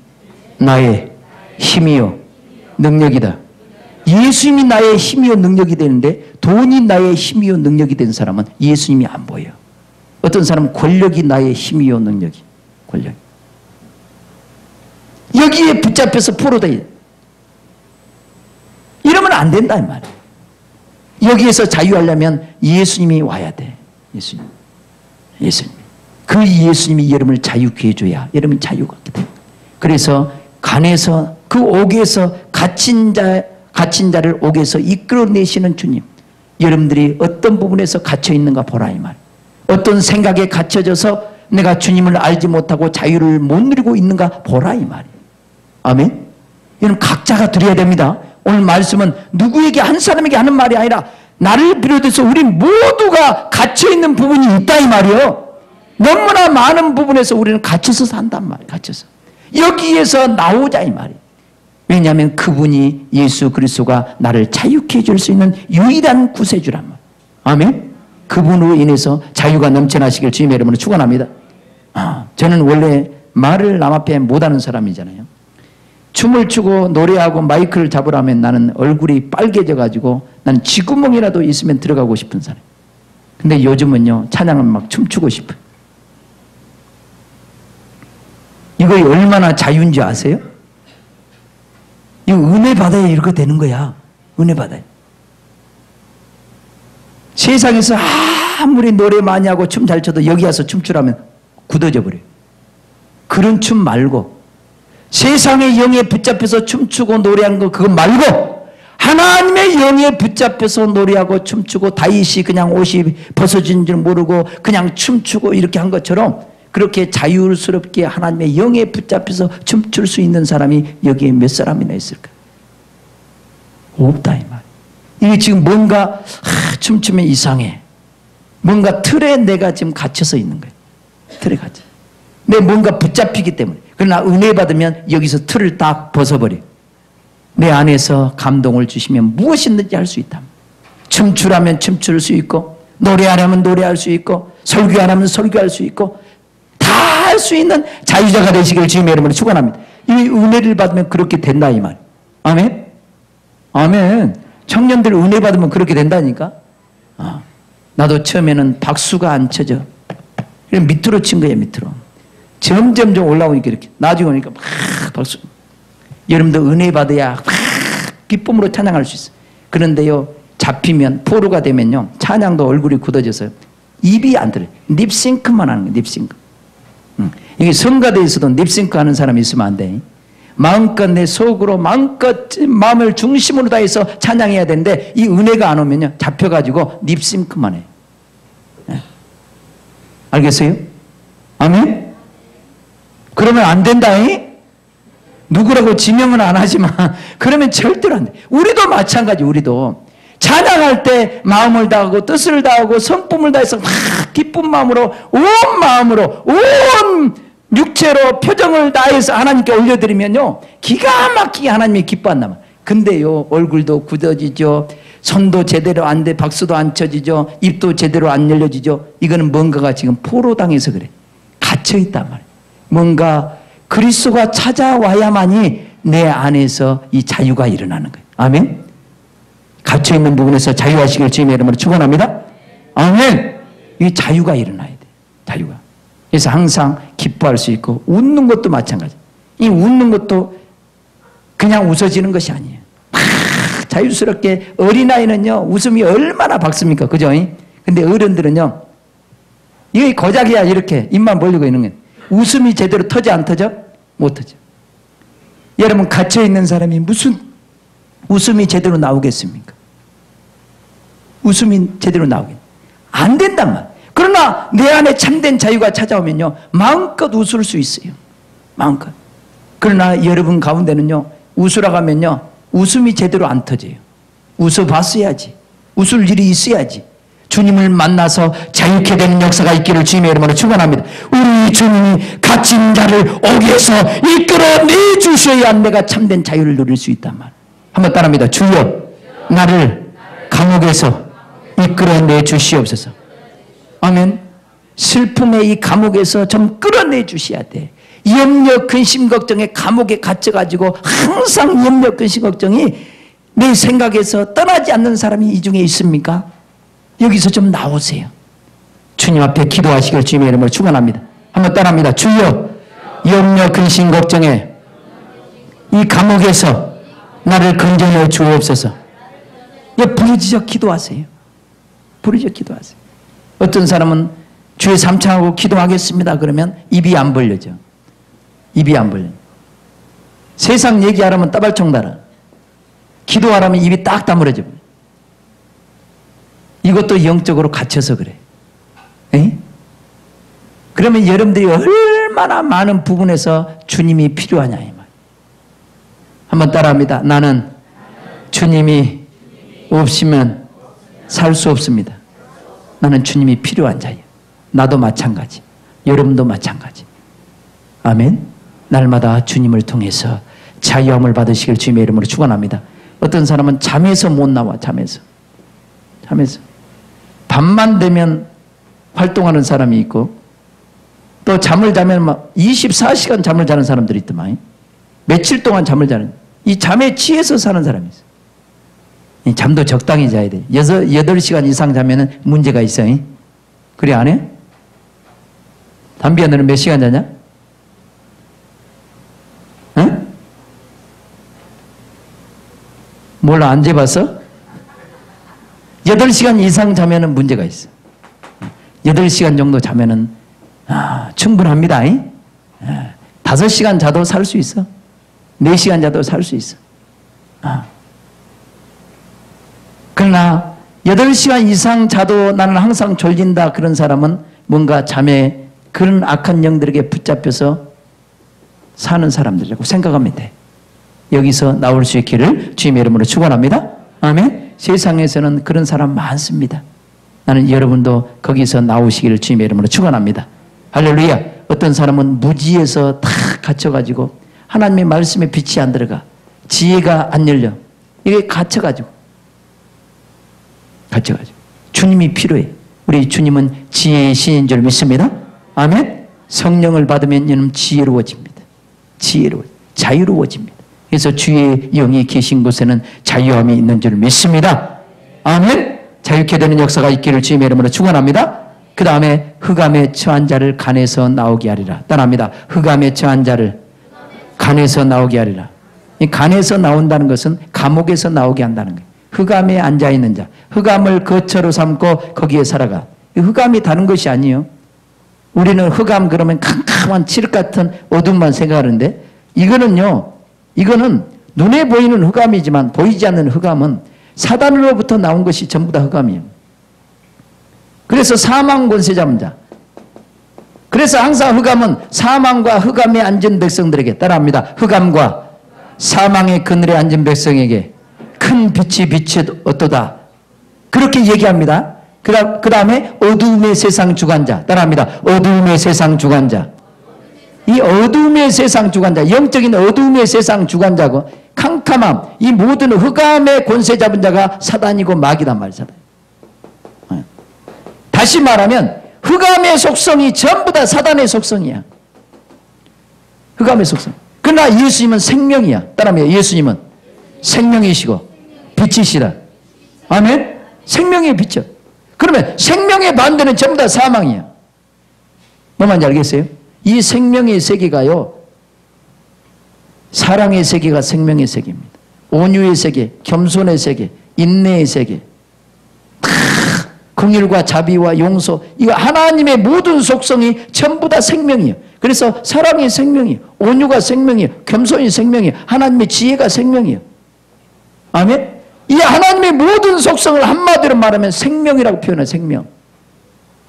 나의 힘이요 능력이다. 예수님이 나의 힘이요 능력이 되는데, 돈이 나의 힘이요 능력이 된 사람은 예수님이 안 보여. 어떤 사람은 권력이 나의 힘이요 능력이. 권력. 여기에 붙잡혀서 포로다. 이러면 안 된다 이 말이에요. 여기에서 자유하려면 예수님이 와야 돼. 예수님. 그 예수님이 여러분을 자유케 해줘야 여러분이 자유가 얻게 돼요. 그래서 간에서 그 옥에서 갇힌 자를 옥에서 이끌어내시는 주님. 여러분들이 어떤 부분에서 갇혀 있는가 보라 이 말. 어떤 생각에 갇혀져서 내가 주님을 알지 못하고 자유를 못 누리고 있는가 보라 이 말이에요. 아멘. 여러분 각자가 드려야 됩니다. 오늘 말씀은 누구에게 한 사람에게 하는 말이 아니라 나를 비롯해서 우리 모두가 갇혀있는 부분이 있다 이 말이에요. 너무나 많은 부분에서 우리는 갇혀서 산단 말이에요. 갇혀서. 여기에서 나오자 이 말이에요. 왜냐하면 그분이 예수 그리스도가 나를 자유케 해줄 수 있는 유일한 구세주란 말이에요. 아멘. 그분으로 인해서 자유가 넘쳐나시길 주님의 이름으로 축원합니다. 저는 원래 말을 남 앞에 못하는 사람이잖아요. 춤을 추고 노래하고 마이크를 잡으라면 나는 얼굴이 빨개져 가지고 나는 쥐구멍이라도 있으면 들어가고 싶은 사람. 근데 요즘은요 찬양은 막 춤추고 싶어요. 이거 얼마나 자유인지 아세요? 이거 은혜 받아야 이렇게 되는 거야. 은혜 받아야. 세상에서 아무리 노래 많이 하고 춤 잘 춰도 여기 와서 춤추라면 굳어져 버려요. 그런 춤 말고 세상의 영에 붙잡혀서 춤추고 노래하는 거 그거 말고 하나님의 영에 붙잡혀서 노래하고 춤추고 다윗이 그냥 옷이 벗어진 줄 모르고 그냥 춤추고 이렇게 한 것처럼 그렇게 자유스럽게 하나님의 영에 붙잡혀서 춤출 수 있는 사람이 여기에 몇 사람이나 있을까? 없다 이 말. 이게 지금 뭔가 춤추면 이상해. 뭔가 틀에 내가 지금 갇혀서 있는 거예요. 틀에 갇혀. 내 뭔가 붙잡히기 때문에. 그러나 은혜 받으면 여기서 틀을 딱 벗어버려. 내 안에서 감동을 주시면 무엇이든지 할 수 있다. 춤추라면 춤출 수 있고 노래하려면 노래할 수 있고 설교하려면 설교할 수 있고 다 할 수 있는 자유자가 되시길 주님의 이름으로 축원합니다. 이 은혜를 받으면 그렇게 된다 이 말. 아멘. 아멘. 청년들 은혜 받으면 그렇게 된다니까. 나도 처음에는 박수가 안 쳐져. 밑으로 친 거예요. 밑으로. 점점 올라오니까 이렇게 나중에 오니까 막 박수. 여러분도 은혜 받아야 막 기쁨으로 찬양할 수 있어요. 그런데요 잡히면 포로가 되면요 찬양도 얼굴이 굳어져서 입이 안 들어요. 립싱크만 하는 거예요. 립싱크. 이게 성가대에서도 립싱크 하는 사람이 있으면 안 돼. 마음껏 내 속으로 마음껏 마음을 중심으로 다해서 찬양해야 되는데 이 은혜가 안 오면요 잡혀가지고 립싱크만 해요. 네. 알겠어요? 아멘? 그러면 안 된다. 누구라고 지명은 안 하지만 그러면 절대로 안 돼. 우리도 마찬가지. 우리도 찬양할 때 마음을 다하고 뜻을 다하고 성품을 다해서 막 기쁜 마음으로 온 마음으로 온 육체로 표정을 다해서 하나님께 올려드리면요 기가 막히게 하나님이 기뻐한단 말이에요. 근데요 얼굴도 굳어지죠. 손도 제대로 안 돼. 박수도 안 쳐지죠. 입도 제대로 안 열려지죠. 이거는 뭔가가 지금 포로당해서 그래. 갇혀있단 말이에요. 뭔가 그리스도가 찾아와야만이 내 안에서 이 자유가 일어나는 거예요. 아멘. 갇혀있는 부분에서 자유하시길 주님의 이름으로 축원합니다. 아멘. 이 자유가 일어나야 돼. 자유가. 그래서 항상 기뻐할 수 있고 웃는 것도 마찬가지. 이 웃는 것도 그냥 웃어지는 것이 아니에요. 막 자유스럽게 어린아이는요 웃음이 얼마나 밝습니까? 그죠? 근데 어른들은요 이게 고작이야. 이렇게 입만 벌리고 있는 거예요. 웃음이 제대로 터져 안 터져? 못 터져. 여러분 갇혀있는 사람이 무슨 웃음이 제대로 나오겠습니까? 웃음이 제대로 나오겠 안 된단 말. 그러나 내 안에 참된 자유가 찾아오면요 마음껏 웃을 수 있어요. 마음껏. 그러나 여러분 가운데는요 웃으라고 하면요 웃음이 제대로 안 터져요. 웃어봤어야지. 웃을 일이 있어야지. 주님을 만나서 자유케 되는 역사가 있기를 주님의 이름으로 축원합니다. 우리 주님이 갇힌 자를 옥에서 이끌어내 주셔야 내가 참된 자유를 누릴 수 있단 말이에요. 한번 따라합니다. 주여 나를 감옥에서 이끌어내 주시옵소서. 아멘. 슬픔의 이 감옥에서 좀 끌어내 주셔야 돼. 염려 근심 걱정에 감옥에 갇혀가지고 항상 염려 근심 걱정이 내 생각에서 떠나지 않는 사람이 이 중에 있습니까? 여기서 좀 나오세요. 주님 앞에 기도하시길 주님의 이름으로 축원합니다. 한번 따라합니다. 주여 염려 근심 걱정에 이 감옥에서 나를 건져내 주옵소서. 부르짖어 기도하세요. 부르짖어 기도하세요. 어떤 사람은 주의 삼창하고 기도하겠습니다 그러면 입이 안 벌려져. 입이 안 벌려. 세상 얘기하려면 따발총 달아. 기도하라면 입이 딱 다물어져. 이것도 영적으로 갇혀서 그래. 에? 그러면 여러분들이 얼마나 많은 부분에서 주님이 필요하냐 이 말. 한번 따라합니다. 나는 주님이 없으면 살 수 없습니다. 나는 주님이 필요한 자예요. 나도 마찬가지. 여러분도 마찬가지. 아멘. 날마다 주님을 통해서 자유함을 받으시길 주님의 이름으로 축원합니다. 어떤 사람은 잠에서 못 나와. 잠에서 밤만 되면 활동하는 사람이 있고 또 잠을 자면 막 24시간 잠을 자는 사람들이 있더만. 며칠 동안 잠을 자는 이 잠에 취해서 사는 사람이 있어. 이 잠도 적당히 자야 돼. 8시간 이상 자면은 문제가 있어. 그래 안 해? 담비야 너는 몇 시간 자냐? 응? 몰라 안 재봤어? 8시간 이상 자면은 문제가 있어. 8시간 정도 자면은 충분합니다. 5시간 자도 살 수 있어. 4시간 자도 살 수 있어. 그러나 8시간 이상 자도 나는 항상 졸린다 그런 사람은 뭔가 잠에 그런 악한 영들에게 붙잡혀서 사는 사람들이라고 생각하면 돼. 여기서 나올 수 있기를 주님의 이름으로 축원합니다. 아멘. 세상에서는 그런 사람 많습니다. 나는 여러분도 거기서 나오시기를 주님의 이름으로 축원합니다. 할렐루야. 어떤 사람은 무지에서 다 갇혀가지고 하나님의 말씀에 빛이 안 들어가. 지혜가 안 열려. 이게 갇혀가지고 주님이 필요해. 우리 주님은 지혜의 신인 줄 믿습니다. 아멘. 성령을 받으면 이는 지혜로워집니다. 자유로워집니다. 그래서 주의 영이 계신 곳에는 자유함이 있는 줄 믿습니다. 아멘. 자유케 되는 역사가 있기를 주님의 이름으로 축원합니다. 그 다음에 흑암에 처한 자를 간에서 나오게 하리라. 따라합니다. 흑암에 처한 자를 간에서 나오게 하리라. 이 간에서 나온다는 것은 감옥에서 나오게 한다는 거예요. 흑암에 앉아있는 자. 흑암을 거처로 삼고 거기에 살아가. 흑암이 다른 것이 아니에요. 우리는 흑암 그러면 캄캄한 칠흑 같은 어둠만 생각하는데 이거는 눈에 보이는 흑암이지만 보이지 않는 흑암은 사단으로부터 나온 것이 전부 다 흑암이에요. 그래서 사망 권세 잡은 자. 그래서 항상 흑암은 사망과 흑암에 앉은 백성들에게 따라합니다. 흑암과 사망의 그늘에 앉은 백성에게 큰 빛이 어떠다. 그렇게 얘기합니다. 그 다음에 어두움의 세상 주관자. 따라합니다. 어두움의 세상 주관자. 이 어두움의 세상 주관자, 영적인 어두움의 세상 주관자고 캄캄함, 이 모든 흑암의 권세 잡은 자가 사단이고 마귀단 말이야. 다시 말하면 흑암의 속성이 전부 다 사단의 속성이야. 흑암의 속성. 그러나 예수님은 생명이야. 따라합니다. 예수님은 생명이시고 빛이시다. 아멘. 생명의 빛이야. 그러면 생명의 반대는 전부 다 사망이야. 뭐 말인지 알겠어요? 이 생명의 세계가요, 사랑의 세계가 생명의 세계입니다. 온유의 세계, 겸손의 세계, 인내의 세계, 다 긍휼과 자비와 용서, 이거 하나님의 모든 속성이 전부 다 생명이에요. 그래서 사랑이 생명이에요. 온유가 생명이에요. 겸손이 생명이에요. 하나님의 지혜가 생명이에요. 아멘? 이 하나님의 모든 속성을 한마디로 말하면 생명이라고 표현해요. 생명.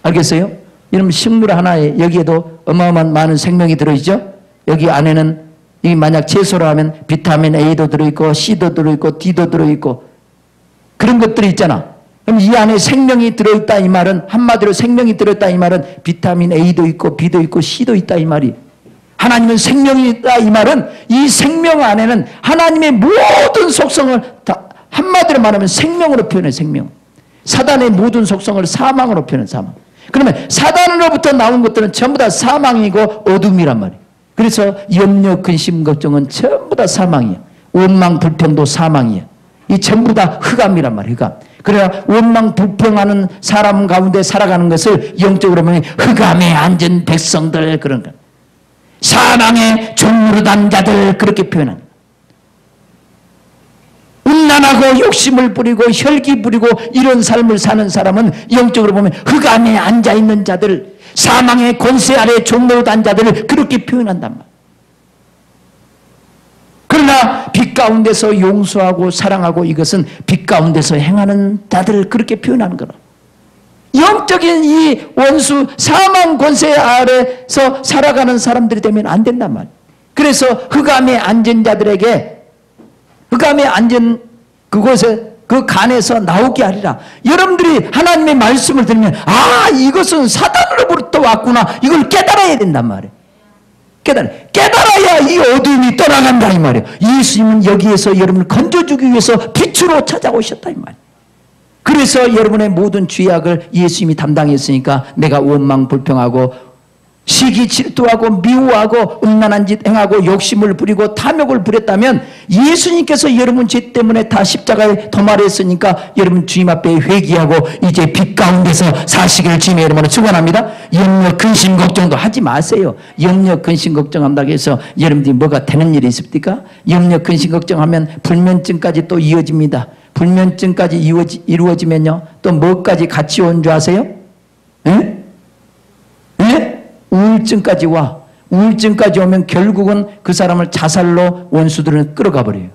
알겠어요? 여러분 식물 하나에 여기에도 어마어마한 많은 생명이 들어있죠? 여기 안에는 이 만약 채소로 하면 비타민 A도 들어있고 C도 들어있고 D도 들어있고 그런 것들이 있잖아. 그럼 이 안에 생명이 들어있다 이 말은, 한마디로 생명이 들어있다 이 말은 비타민 A도 있고 B도 있고 C도 있다 이 말이. 하나님은 생명이 있다 이 말은 이 생명 안에는 하나님의 모든 속성을 다 한마디로 말하면 생명으로 표현해. 생명. 사단의 모든 속성을 사망으로 표현해. 사망. 그러면 사단으로부터 나온 것들은 전부 다 사망이고 어둠이란 말이에요. 그래서 염려, 근심, 걱정은 전부 다 사망이에요. 원망, 불평도 사망이에요. 이 전부 다 흑암이란 말이에요. 흑암. 그래야 원망, 불평하는 사람 가운데 살아가는 것을 영적으로 보면 흑암에 앉은 백성들, 그런 거. 사망의 종로로 단 자들, 그렇게 표현합니다. 음란하고 욕심을 부리고 혈기 부리고 이런 삶을 사는 사람은 영적으로 보면 흑암에 앉아있는 자들, 사망의 권세 아래 종로로 단 자들을 그렇게 표현한단 말이에요. 그러나 빛 가운데서 용서하고 사랑하고 이것은 빛 가운데서 행하는 자들을 그렇게 표현하는 거라. 영적인 이 원수 사망 권세 아래서 살아가는 사람들이 되면 안 된단 말이에요. 그래서 흑암에 앉은 자들에게 흑암에 앉은 그곳에 그 간에서 나오게 하리라. 여러분들이 하나님의 말씀을 들으면 아, 이것은 사단으로부터 왔구나, 이걸 깨달아야 된단 말이에요. 깨달아야 이 어둠이 떠나간다 이 말이에요. 예수님은 여기에서 여러분을 건져주기 위해서 빛으로 찾아오셨다 이 말이에요. 그래서 여러분의 모든 죄악을 예수님이 담당했으니까 내가 원망 불평하고 시기 질투하고 미워하고 음란한 짓 행하고 욕심을 부리고 탐욕을 부렸다면 예수님께서 여러분 죄 때문에 다 십자가에 도말했으니까 여러분 주님 앞에 회개하고 이제 빛 가운데서 사시기를 주님의 이름으로 축원합니다. 염려 근심 걱정도 하지 마세요. 염려 근심 걱정한다고 해서 여러분들이 뭐가 되는 일이 있습니까? 염려 근심 걱정하면 불면증까지 또 이어집니다. 불면증까지 이루어지면요 또 뭐까지 같이 온 줄 아세요? 에? 에? 우울증까지 와. 우울증까지 오면 결국은 그 사람을 자살로 원수들은 끌어가 버려요.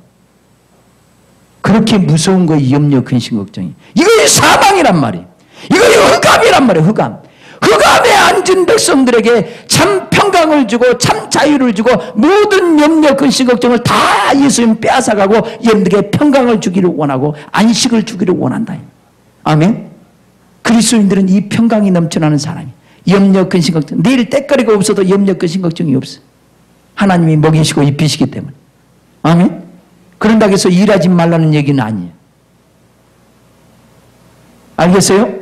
그렇게 무서운 거예요. 염려, 근심, 걱정이. 이거 사망이란 말이에요. 이거 흑암이란 말이에요. 흑암. 흑암에 앉은 백성들에게 참 평강을 주고 참 자유를 주고 모든 염려, 근심, 걱정을 다 예수님 빼앗아가고 여러분들에게 평강을 주기를 원하고 안식을 주기를 원한다. 아멘. 그리스도인들은 이 평강이 넘쳐나는 사람이에요. 염려, 근심, 걱정. 내일 때거리가 없어도 염려, 근심, 걱정이 없어. 하나님이 먹이시고 입히시기 때문에. 아멘? 그런다고 해서 일하지 말라는 얘기는 아니에요. 알겠어요?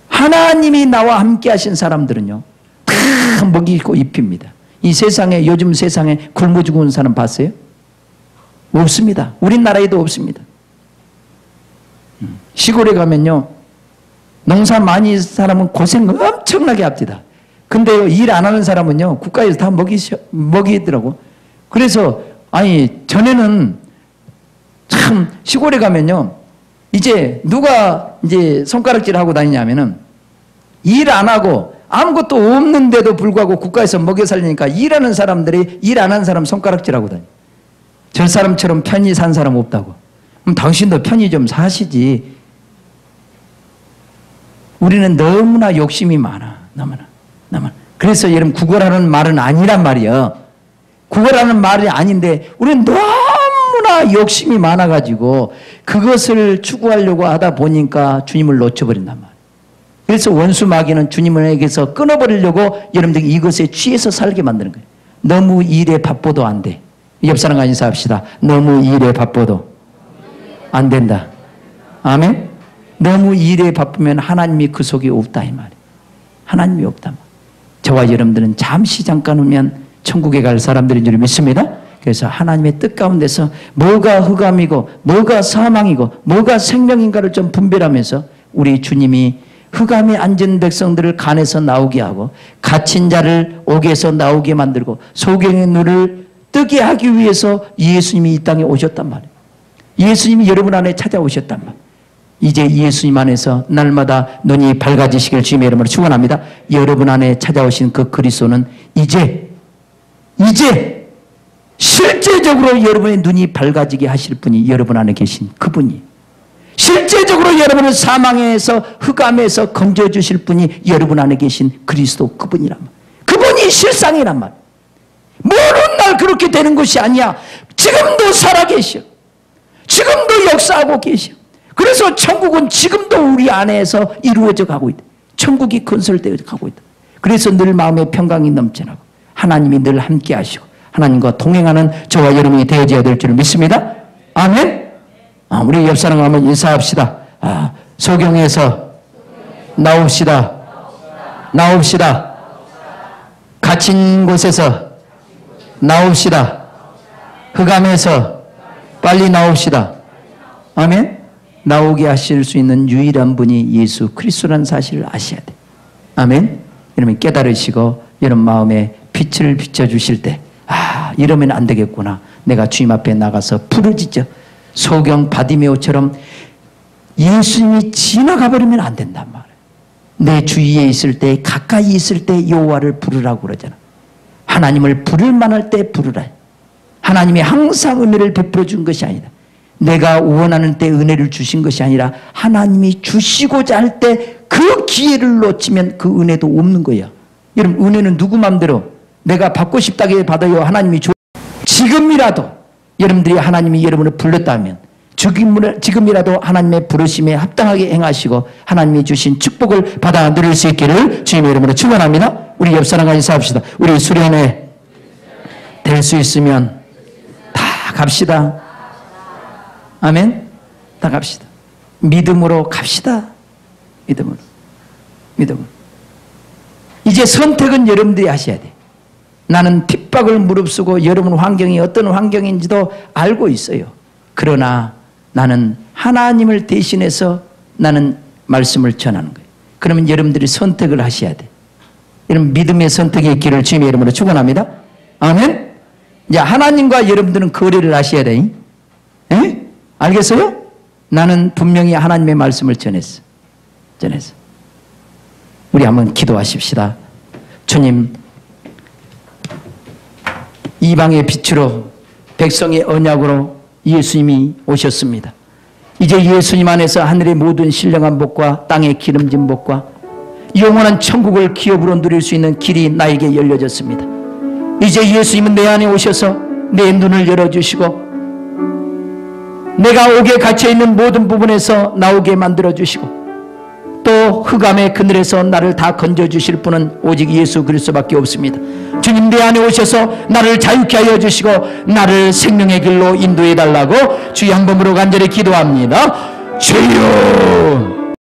하나님이 나와 함께 하신 사람들은요 다 먹이고 입힙니다. 이 세상에, 요즘 세상에 굶어 죽은 사람 봤어요? 없습니다. 우리나라에도 없습니다. 시골에 가면요 농사 많이 사람은 고생 엄청나게 합니다. 근데요, 일 안 하는 사람은요, 국가에서 다 먹이더라고. 그래서, 아니, 전에는 참, 시골에 가면요, 이제 누가 이제 손가락질 하고 다니냐면은 일 안 하고 아무것도 없는데도 불구하고 국가에서 먹여 살리니까 일하는 사람들이 일 안 하는 사람 손가락질 하고 다녀. 저 사람처럼 편히 산 사람 없다고. 그럼 당신도 편히 좀 사시지. 우리는 너무나 욕심이 많아. 너무나. 그래서 여러분 국어라는 말은 아니란 말이에요. 국어라는 말이 아닌데 우리는 너무나 욕심이 많아가지고 그것을 추구하려고 하다 보니까 주님을 놓쳐버린단 말이에요. 그래서 원수 마귀는 주님에게서 끊어버리려고 여러분들이 이것에 취해서 살게 만드는 거예요. 너무 일에 바빠도 안 돼. 옆 사람과 인사합시다. 너무 일에 바빠도 안 된다. 아멘? 너무 일에 바쁘면 하나님이 그 속에 없다 이 말이에요. 하나님이 없다. 저와 여러분들은 잠시 잠깐 오면 천국에 갈 사람들인 줄 믿습니다. 그래서 하나님의 뜻 가운데서 뭐가 흑암이고 뭐가 사망이고 뭐가 생명인가를 좀 분별하면서 우리 주님이 흑암에 앉은 백성들을 간에서 나오게 하고 갇힌 자를 옥에서 나오게 만들고 소경의 눈을 뜨게 하기 위해서 예수님이 이 땅에 오셨단 말이에요. 예수님이 여러분 안에 찾아오셨단 말이에요. 이제 예수님 안에서 날마다 눈이 밝아지시길 주님의 이름으로 축원합니다. 여러분 안에 찾아오신 그 그리스도는 이제 실제적으로 여러분의 눈이 밝아지게 하실 분이 여러분 안에 계신 그분이, 실제적으로 여러분을 사망에서 흑암에서 건져주실 분이 여러분 안에 계신 그리스도 그분이란 말. 그분이 실상이란 말. 모든 날 그렇게 되는 것이 아니야. 지금도 살아계셔. 지금도 역사하고 계셔. 그런 그래서 천국은 지금도 우리 안에서 이루어져 가고 있다. 천국이 건설되어 가고 있다. 그래서 늘 마음에 평강이 넘쳐나고 하나님이 늘 함께 하시고 하나님과 동행하는 저와 여러분이 되어져야 될 줄 믿습니다. 아멘. 우리 옆 사람과 한번 인사합시다. 소경에서 나옵시다. 나옵시다. 갇힌 곳에서 나옵시다. 흑암에서 빨리 나옵시다. 아멘. 나오게 하실 수 있는 유일한 분이 예수 그리스도라는 사실을 아셔야 돼. 아멘. 여러분 깨달으시고 여러분 마음에 빛을 비춰주실 때 이러면 안 되겠구나. 내가 주님 앞에 나가서 부르짖죠. 소경 바디메오처럼 예수님이 지나가 버리면 안 된단 말이에요. 내 주위에 있을 때 가까이 있을 때 여호와를 부르라고 그러잖아. 하나님을 부를 만할 때 부르라. 하나님이 항상 은혜를 베풀어 준 것이 아니다. 내가 원하는 때 은혜를 주신 것이 아니라 하나님이 주시고자 할 때 그 기회를 놓치면 그 은혜도 없는 거야. 여러분 은혜는 누구 맘대로 내가 받고 싶다게 받아요. 하나님이 지금이라도 여러분들이 하나님이 여러분을 불렀다면 지금이라도 하나님의 부르심에 합당하게 행하시고 하나님이 주신 축복을 받아 누릴 수 있기를 주님의 이름으로 축원합니다. 우리 옆 사람과 인사합시다. 우리 수련회 될 수 있으면 다 갑시다. 아멘. 다 갑시다. 믿음으로 갑시다. 믿음으로. 믿음으로. 이제 선택은 여러분들이 하셔야 돼. 나는 핍박을 무릅쓰고 여러분 환경이 어떤 환경인지도 알고 있어요. 그러나 나는 하나님을 대신해서 나는 말씀을 전하는 거예요. 그러면 여러분들이 선택을 하셔야 돼. 여러분 믿음의 선택의 길을 주님의 이름으로 축원합니다. 아멘. 이제 하나님과 여러분들은 거래를 하셔야 돼. 에? 알겠어요? 나는 분명히 하나님의 말씀을 전했어. 우리 한번 기도하십시다. 주님, 이방의 빛으로 백성의 언약으로 예수님이 오셨습니다. 이제 예수님 안에서 하늘의 모든 신령한 복과 땅의 기름진 복과 영원한 천국을 기업으로 누릴 수 있는 길이 나에게 열려졌습니다. 이제 예수님은 내 안에 오셔서 내 눈을 열어주시고 내가 옥에 갇혀있는 모든 부분에서 나오게 만들어주시고 또 흑암의 그늘에서 나를 다 건져주실 분은 오직 예수 그리스도밖에 없습니다. 주님 내 안에 오셔서 나를 자유케 하여 주시고 나를 생명의 길로 인도해 달라고 주의 한 번으로 간절히 기도합니다. 주여